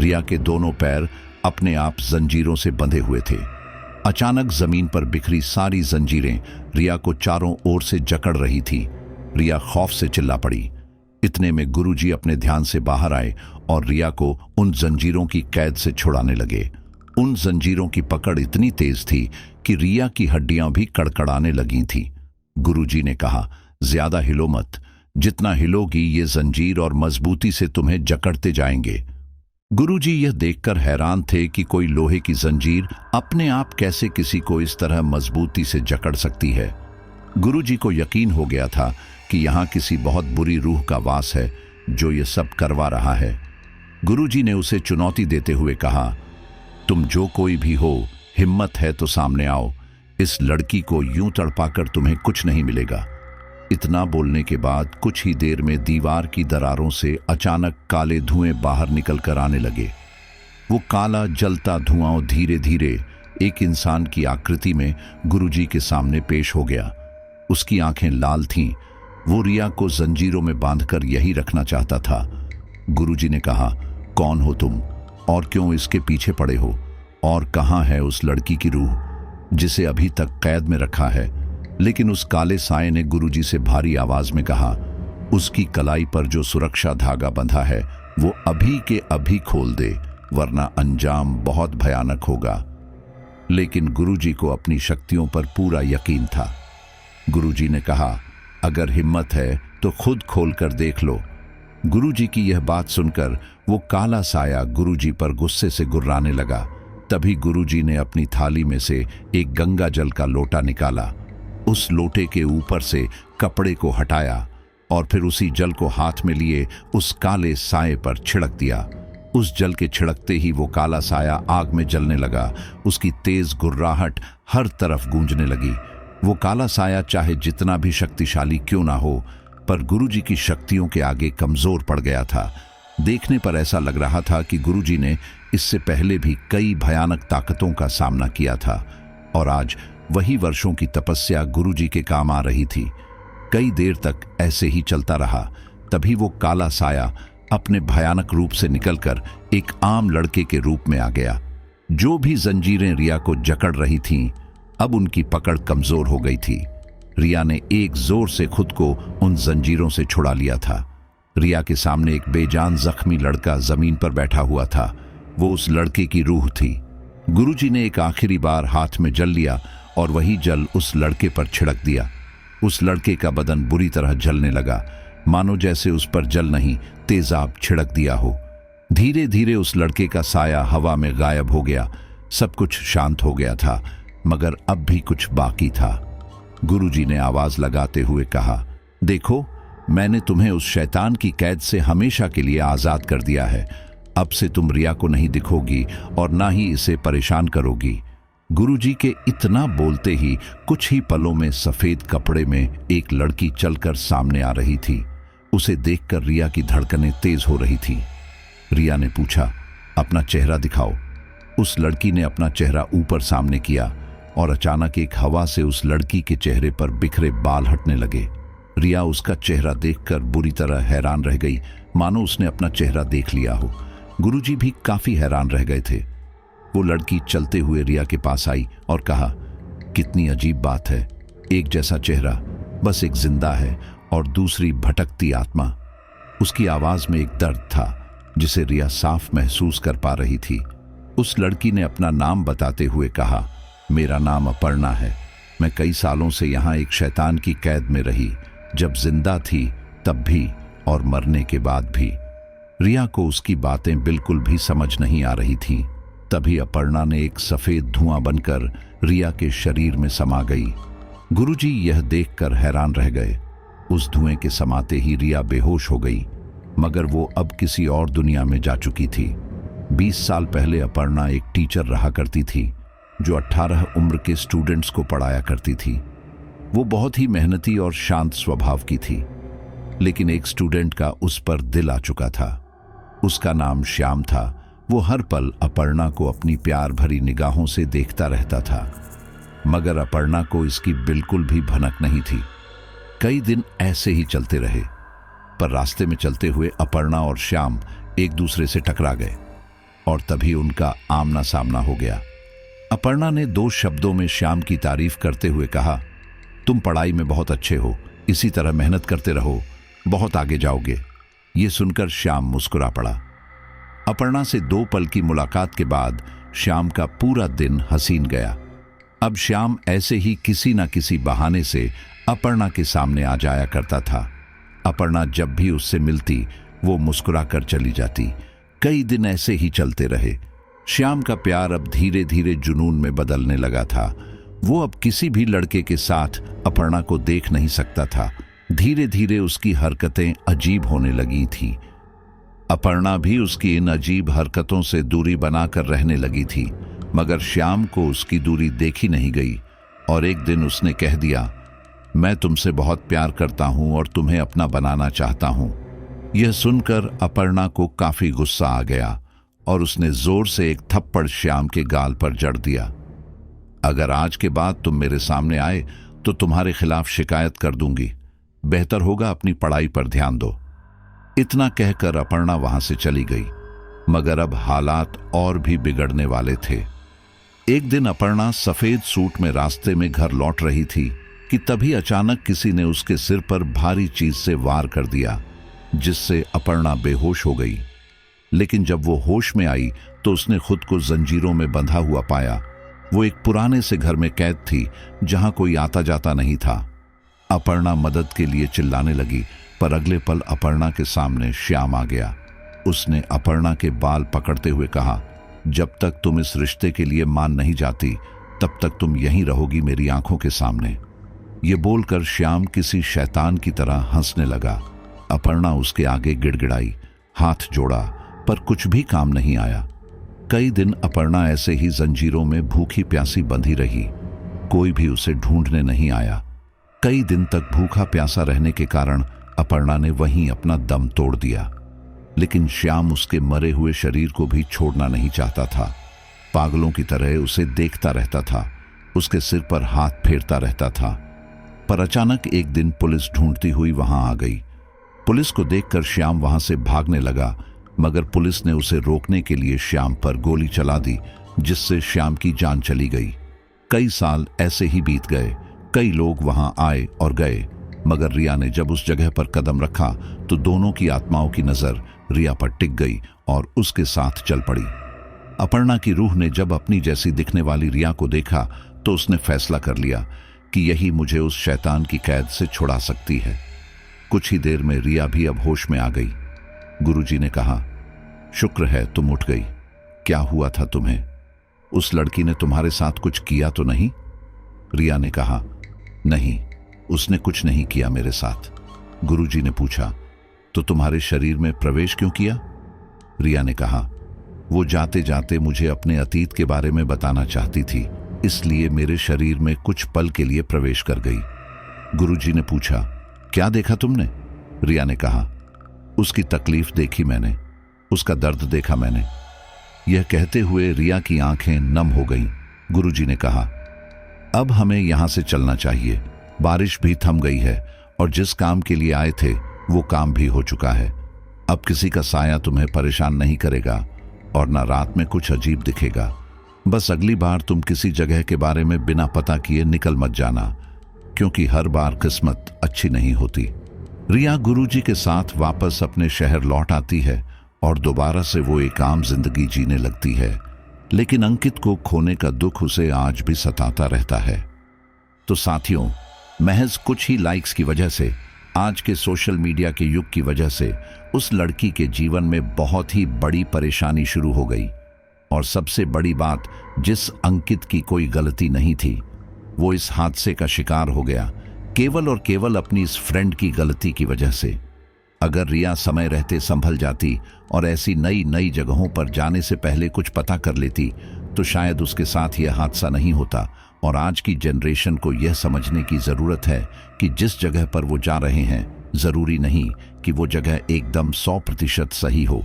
[SPEAKER 1] रिया के दोनों पैर अपने आप जंजीरों से बंधे हुए थे। अचानक जमीन पर बिखरी सारी जंजीरें रिया को चारों ओर से जकड़ रही थी। रिया खौफ से चिल्ला पड़ी। इतने में गुरुजी अपने ध्यान से बाहर आए और रिया को उन जंजीरों की कैद से छुड़ाने लगे। उन जंजीरों की पकड़ इतनी तेज थी कि रिया की हड्डियां भी कड़कड़ाने लगी थीं। गुरुजी ने कहा, ज्यादा हिलो मत, जितना हिलोगी ये जंजीर और मजबूती से तुम्हें जकड़ते जाएंगे। गुरुजी यह देखकर हैरान थे कि कोई लोहे की जंजीर अपने आप कैसे किसी को इस तरह मजबूती से जकड़ सकती है। गुरुजी को यकीन हो गया था कि यहाँ किसी बहुत बुरी रूह का वास है जो ये सब करवा रहा है। गुरुजी ने उसे चुनौती देते हुए कहा, तुम जो कोई भी हो, हिम्मत है तो सामने आओ। इस लड़की को यूं तड़पाकर तुम्हें कुछ नहीं मिलेगा। इतना बोलने के बाद कुछ ही देर में दीवार की दरारों से अचानक काले धुएं बाहर निकल कर आने लगे। वो काला जलता धुआं धीरे धीरे एक इंसान की आकृति में गुरुजी के सामने पेश हो गया। उसकी आंखें लाल थीं। वो रिया को जंजीरों में बांधकर यही रखना चाहता था। गुरुजी ने कहा, कौन हो तुम और क्यों इसके पीछे पड़े हो, और कहाँ है उस लड़की की रूह जिसे अभी तक कैद में रखा है। लेकिन उस काले साए ने गुरुजी से भारी आवाज में कहा, उसकी कलाई पर जो सुरक्षा धागा बंधा है वो अभी के अभी खोल दे, वरना अंजाम बहुत भयानक होगा। लेकिन गुरुजी को अपनी शक्तियों पर पूरा यकीन था। गुरुजी ने कहा, अगर हिम्मत है तो खुद खोल कर देख लो। गुरुजी की यह बात सुनकर वो काला साया गुरुजी पर गुस्से से गुर्राने लगा। तभी गुरुजी ने अपनी थाली में से एक गंगा जल का लोटा निकाला। उस लोटे के ऊपर से कपड़े को हटाया और फिर उसी जल को हाथ में लिए उस काले साए पर छिड़क दिया। उस जल के छिड़कते ही वो काला साया आग में जलने लगा। उसकी तेज गुर्राहट हर तरफ गूंजने लगी। वो काला साया चाहे जितना भी शक्तिशाली क्यों ना हो, पर गुरुजी की शक्तियों के आगे कमजोर पड़ गया था। देखने पर ऐसा लग रहा था कि गुरुजी ने इससे पहले भी कई भयानक ताकतों का सामना किया था और आज वही वर्षों की तपस्या गुरुजी के काम आ रही थी। कई देर तक ऐसे ही चलता रहा। तभी वो काला साया अपने भयानक रूप से निकलकर एक आम लड़के के रूप में आ गया। जो भी जंजीरें रिया को जकड़ रही थीं, अब उनकी पकड़ कमजोर हो गई थी। रिया ने एक जोर से खुद को उन जंजीरों से छुड़ा लिया था। रिया के सामने एक बेजान जख्मी लड़का जमीन पर बैठा हुआ था। वो उस लड़के की रूह थी। गुरुजी ने एक आखिरी बार हाथ में जल लिया और वही जल उस लड़के पर छिड़क दिया। उस लड़के का बदन बुरी तरह जलने लगा, मानो जैसे उस पर जल नहीं तेजाब छिड़क दिया हो। धीरे धीरे उस लड़के का साया हवा में गायब हो गया। सब कुछ शांत हो गया था, मगर अब भी कुछ बाकी था। गुरुजी ने आवाज लगाते हुए कहा, देखो, मैंने तुम्हें उस शैतान की कैद से हमेशा के लिए आजाद कर दिया है। अब से तुम रिया को नहीं दिखोगी और ना ही इसे परेशान करोगी। गुरुजी के इतना बोलते ही कुछ ही पलों में सफेद कपड़े में एक लड़की चलकर सामने आ रही थी। उसे देखकर रिया की धड़कनें तेज हो रही थी। रिया ने पूछा, अपना चेहरा दिखाओ। उस लड़की ने अपना चेहरा ऊपर सामने किया और अचानक एक हवा से उस लड़की के चेहरे पर बिखरे बाल हटने लगे। रिया उसका चेहरा देखकर बुरी तरह हैरान रह गई, मानो उसने अपना चेहरा देख लिया हो। गुरुजी भी काफी हैरान रह गए थे। वो लड़की चलते हुए रिया के पास आई और कहा, कितनी अजीब बात है, एक जैसा चेहरा, बस एक जिंदा है और दूसरी भटकती आत्मा। उसकी आवाज में एक दर्द था जिसे रिया साफ महसूस कर पा रही थी। उस लड़की ने अपना नाम बताते हुए कहा, मेरा नाम अपर्णा है। मैं कई सालों से यहाँ एक शैतान की कैद में रही, जब जिंदा थी तब भी और मरने के बाद भी। रिया को उसकी बातें बिल्कुल भी समझ नहीं आ रही थीं। तभी अपर्णा ने एक सफेद धुआं बनकर रिया के शरीर में समा गई। गुरुजी यह देखकर हैरान रह गए। उस धुएं के समाते ही रिया बेहोश हो गई, मगर वो अब किसी और दुनिया में जा चुकी थी। 20 साल पहले अपर्णा एक टीचर रहा करती थी। जो 18 उम्र के स्टूडेंट्स को पढ़ाया करती थी। वो बहुत ही मेहनती और शांत स्वभाव की थी, लेकिन एक स्टूडेंट का उस पर दिल आ चुका था। उसका नाम श्याम था। वो हर पल अपर्णा को अपनी प्यार भरी निगाहों से देखता रहता था, मगर अपर्णा को इसकी बिल्कुल भी भनक नहीं थी। कई दिन ऐसे ही चलते रहे, पर रास्ते में चलते हुए अपर्णा और श्याम एक दूसरे से टकरा गए और तभी उनका आमना सामना हो गया। अपर्णा ने 2 शब्दों में श्याम की तारीफ करते हुए कहा, तुम पढ़ाई में बहुत अच्छे हो, इसी तरह मेहनत करते रहो, बहुत आगे जाओगे। ये सुनकर श्याम मुस्कुरा पड़ा। अपर्णा से 2 पल की मुलाकात के बाद श्याम का पूरा दिन हसीन गया। अब श्याम ऐसे ही किसी न किसी बहाने से अपर्णा के सामने आ जाया करता था। अपर्णा जब भी उससे मिलती वो मुस्कुरा कर चली जाती। कई दिन ऐसे ही चलते रहे। श्याम का प्यार अब धीरे धीरे जुनून में बदलने लगा था। वो अब किसी भी लड़के के साथ अपर्णा को देख नहीं सकता था। धीरे धीरे उसकी हरकतें अजीब होने लगी थी। अपर्णा भी उसकी इन अजीब हरकतों से दूरी बनाकर रहने लगी थी, मगर श्याम को उसकी दूरी देखी नहीं गई और एक दिन उसने कह दिया, मैं तुमसे बहुत प्यार करता हूं और तुम्हें अपना बनाना चाहता हूं। यह सुनकर अपर्णा को काफी गुस्सा आ गया और उसने जोर से एक थप्पड़ श्याम के गाल पर जड़ दिया। अगर आज के बाद तुम मेरे सामने आए तो तुम्हारे खिलाफ शिकायत कर दूंगी। बेहतर होगा अपनी पढ़ाई पर ध्यान दो। इतना कहकर अपर्णा वहां से चली गई, मगर अब हालात और भी बिगड़ने वाले थे। एक दिन अपर्णा सफेद सूट में रास्ते में घर लौट रही थी कि तभी अचानक किसी ने उसके सिर पर भारी चीज से वार कर दिया, जिससे अपर्णा बेहोश हो गई। लेकिन जब वो होश में आई तो उसने खुद को जंजीरों में बंधा हुआ पाया। वो एक पुराने से घर में कैद थी जहां कोई आता जाता नहीं था। अपर्णा मदद के लिए चिल्लाने लगी, पर अगले पल अपर्णा के सामने श्याम आ गया। उसने अपर्णा के बाल पकड़ते हुए कहा, जब तक तुम इस रिश्ते के लिए मान नहीं जाती तब तक तुम यहीं रहोगी मेरी आंखों के सामने। ये बोलकर श्याम किसी शैतान की तरह हंसने लगा। अपर्णा उसके आगे गिड़गिड़ाई, हाथ जोड़ा, पर कुछ भी काम नहीं आया। कई दिन अपर्णा ऐसे ही जंजीरों में भूखी प्यासी बंधी रही। कोई भी उसे ढूंढने नहीं आया। कई दिन तक भूखा प्यासा रहने के कारण अपर्णा ने वहीं अपना दम तोड़ दिया। लेकिन श्याम उसके मरे हुए शरीर को भी छोड़ना नहीं चाहता था। पागलों की तरह उसे देखता रहता था, उसके सिर पर हाथ फेरता रहता था। पर अचानक एक दिन पुलिस ढूंढती हुई वहां आ गई। पुलिस को देखकर श्याम वहां से भागने लगा, मगर पुलिस ने उसे रोकने के लिए श्याम पर गोली चला दी, जिससे श्याम की जान चली गई। कई साल ऐसे ही बीत गए। कई लोग वहां आए और गए, मगर रिया ने जब उस जगह पर कदम रखा तो दोनों की आत्माओं की नजर रिया पर टिक गई और उसके साथ चल पड़ी। अपर्णा की रूह ने जब अपनी जैसी दिखने वाली रिया को देखा तो उसने फैसला कर लिया कि यही मुझे उस शैतान की कैद से छुड़ा सकती है। कुछ ही देर में रिया भी अब होश में आ गई। गुरुजी ने कहा, शुक्र है तुम उठ गई। क्या हुआ था तुम्हें? उस लड़की ने तुम्हारे साथ कुछ किया तो नहीं? रिया ने कहा, नहीं, उसने कुछ नहीं किया मेरे साथ। गुरुजी ने पूछा, तो तुम्हारे शरीर में प्रवेश क्यों किया? रिया ने कहा, वो जाते जाते मुझे अपने अतीत के बारे में बताना चाहती थी, इसलिए मेरे शरीर में कुछ पल के लिए प्रवेश कर गई। गुरुजी ने पूछा, क्या देखा तुमने? रिया ने कहा, उसकी तकलीफ देखी मैंने, उसका दर्द देखा मैंने। यह कहते हुए रिया की आंखें नम हो गईं। गुरुजी ने कहा, अब हमें यहां से चलना चाहिए। बारिश भी थम गई है और जिस काम के लिए आए थे वो काम भी हो चुका है। अब किसी का साया तुम्हें परेशान नहीं करेगा और ना रात में कुछ अजीब दिखेगा। बस अगली बार तुम किसी जगह के बारे में बिना पता किए निकल मत जाना, क्योंकि हर बार किस्मत अच्छी नहीं होती। रिया गुरुजी के साथ वापस अपने शहर लौट आती है और दोबारा से वो एक आम जिंदगी जीने लगती है, लेकिन अंकित को खोने का दुख उसे आज भी सताता रहता है। तो साथियों, महज कुछ ही लाइक्स की वजह से, आज के सोशल मीडिया के युग की वजह से उस लड़की के जीवन में बहुत ही बड़ी परेशानी शुरू हो गई। और सबसे बड़ी बात, जिस अंकित की कोई गलती नहीं थी, वो इस हादसे का शिकार हो गया केवल और केवल अपनी इस फ्रेंड की गलती की वजह से। अगर रिया समय रहते संभल जाती और ऐसी नई नई जगहों पर जाने से पहले कुछ पता कर लेती तो शायद उसके साथ यह हादसा नहीं होता। और आज की जनरेशन को यह समझने की ज़रूरत है कि जिस जगह पर वो जा रहे हैं ज़रूरी नहीं कि वो जगह एकदम 100% सही हो।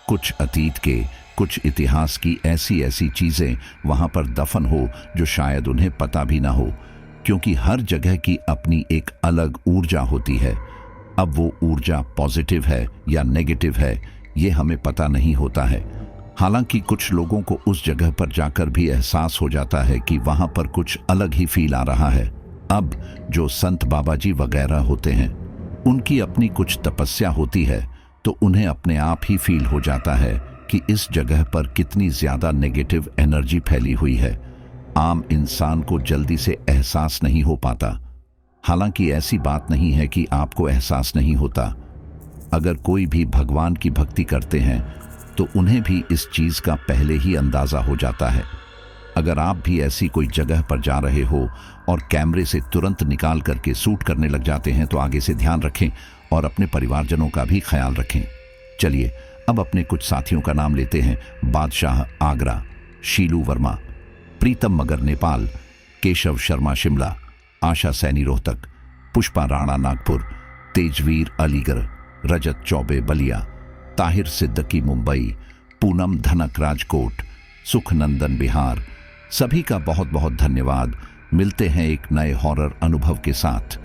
[SPEAKER 1] कुछ अतीत के, कुछ इतिहास की ऐसी ऐसी चीज़ें वहाँ पर दफन हो जो शायद उन्हें पता भी ना हो, क्योंकि हर जगह की अपनी एक अलग ऊर्जा होती है। अब वो ऊर्जा पॉजिटिव है या नेगेटिव है ये हमें पता नहीं होता है। हालांकि कुछ लोगों को उस जगह पर जाकर भी एहसास हो जाता है कि वहां पर कुछ अलग ही फील आ रहा है। अब जो संत बाबा जी वगैरह होते हैं उनकी अपनी कुछ तपस्या होती है तो उन्हें अपने आप ही फील हो जाता है कि इस जगह पर कितनी ज्यादा नेगेटिव एनर्जी फैली हुई है। आम इंसान को जल्दी से एहसास नहीं हो पाता। हालांकि ऐसी बात नहीं है कि आपको एहसास नहीं होता। अगर कोई भी भगवान की भक्ति करते हैं तो उन्हें भी इस चीज का पहले ही अंदाजा हो जाता है। अगर आप भी ऐसी कोई जगह पर जा रहे हो और कैमरे से तुरंत निकाल करके शूट करने लग जाते हैं तो आगे से ध्यान रखें और अपने परिवारजनों का भी ख्याल रखें। चलिए अब अपने कुछ साथियों का नाम लेते हैं। बादशाह आगरा, शीलू वर्मा, प्रीतम मगर नेपाल, केशव शर्मा शिमला, आशा सैनी रोहतक, पुष्पा राणा नागपुर, तेजवीर अलीगढ़, रजत चौबे बलिया, ताहिर सिद्दकी मुंबई, पूनम धनक राजकोट, सुखनंदन बिहार। सभी का बहुत बहुत धन्यवाद। मिलते हैं एक नए हॉरर अनुभव के साथ।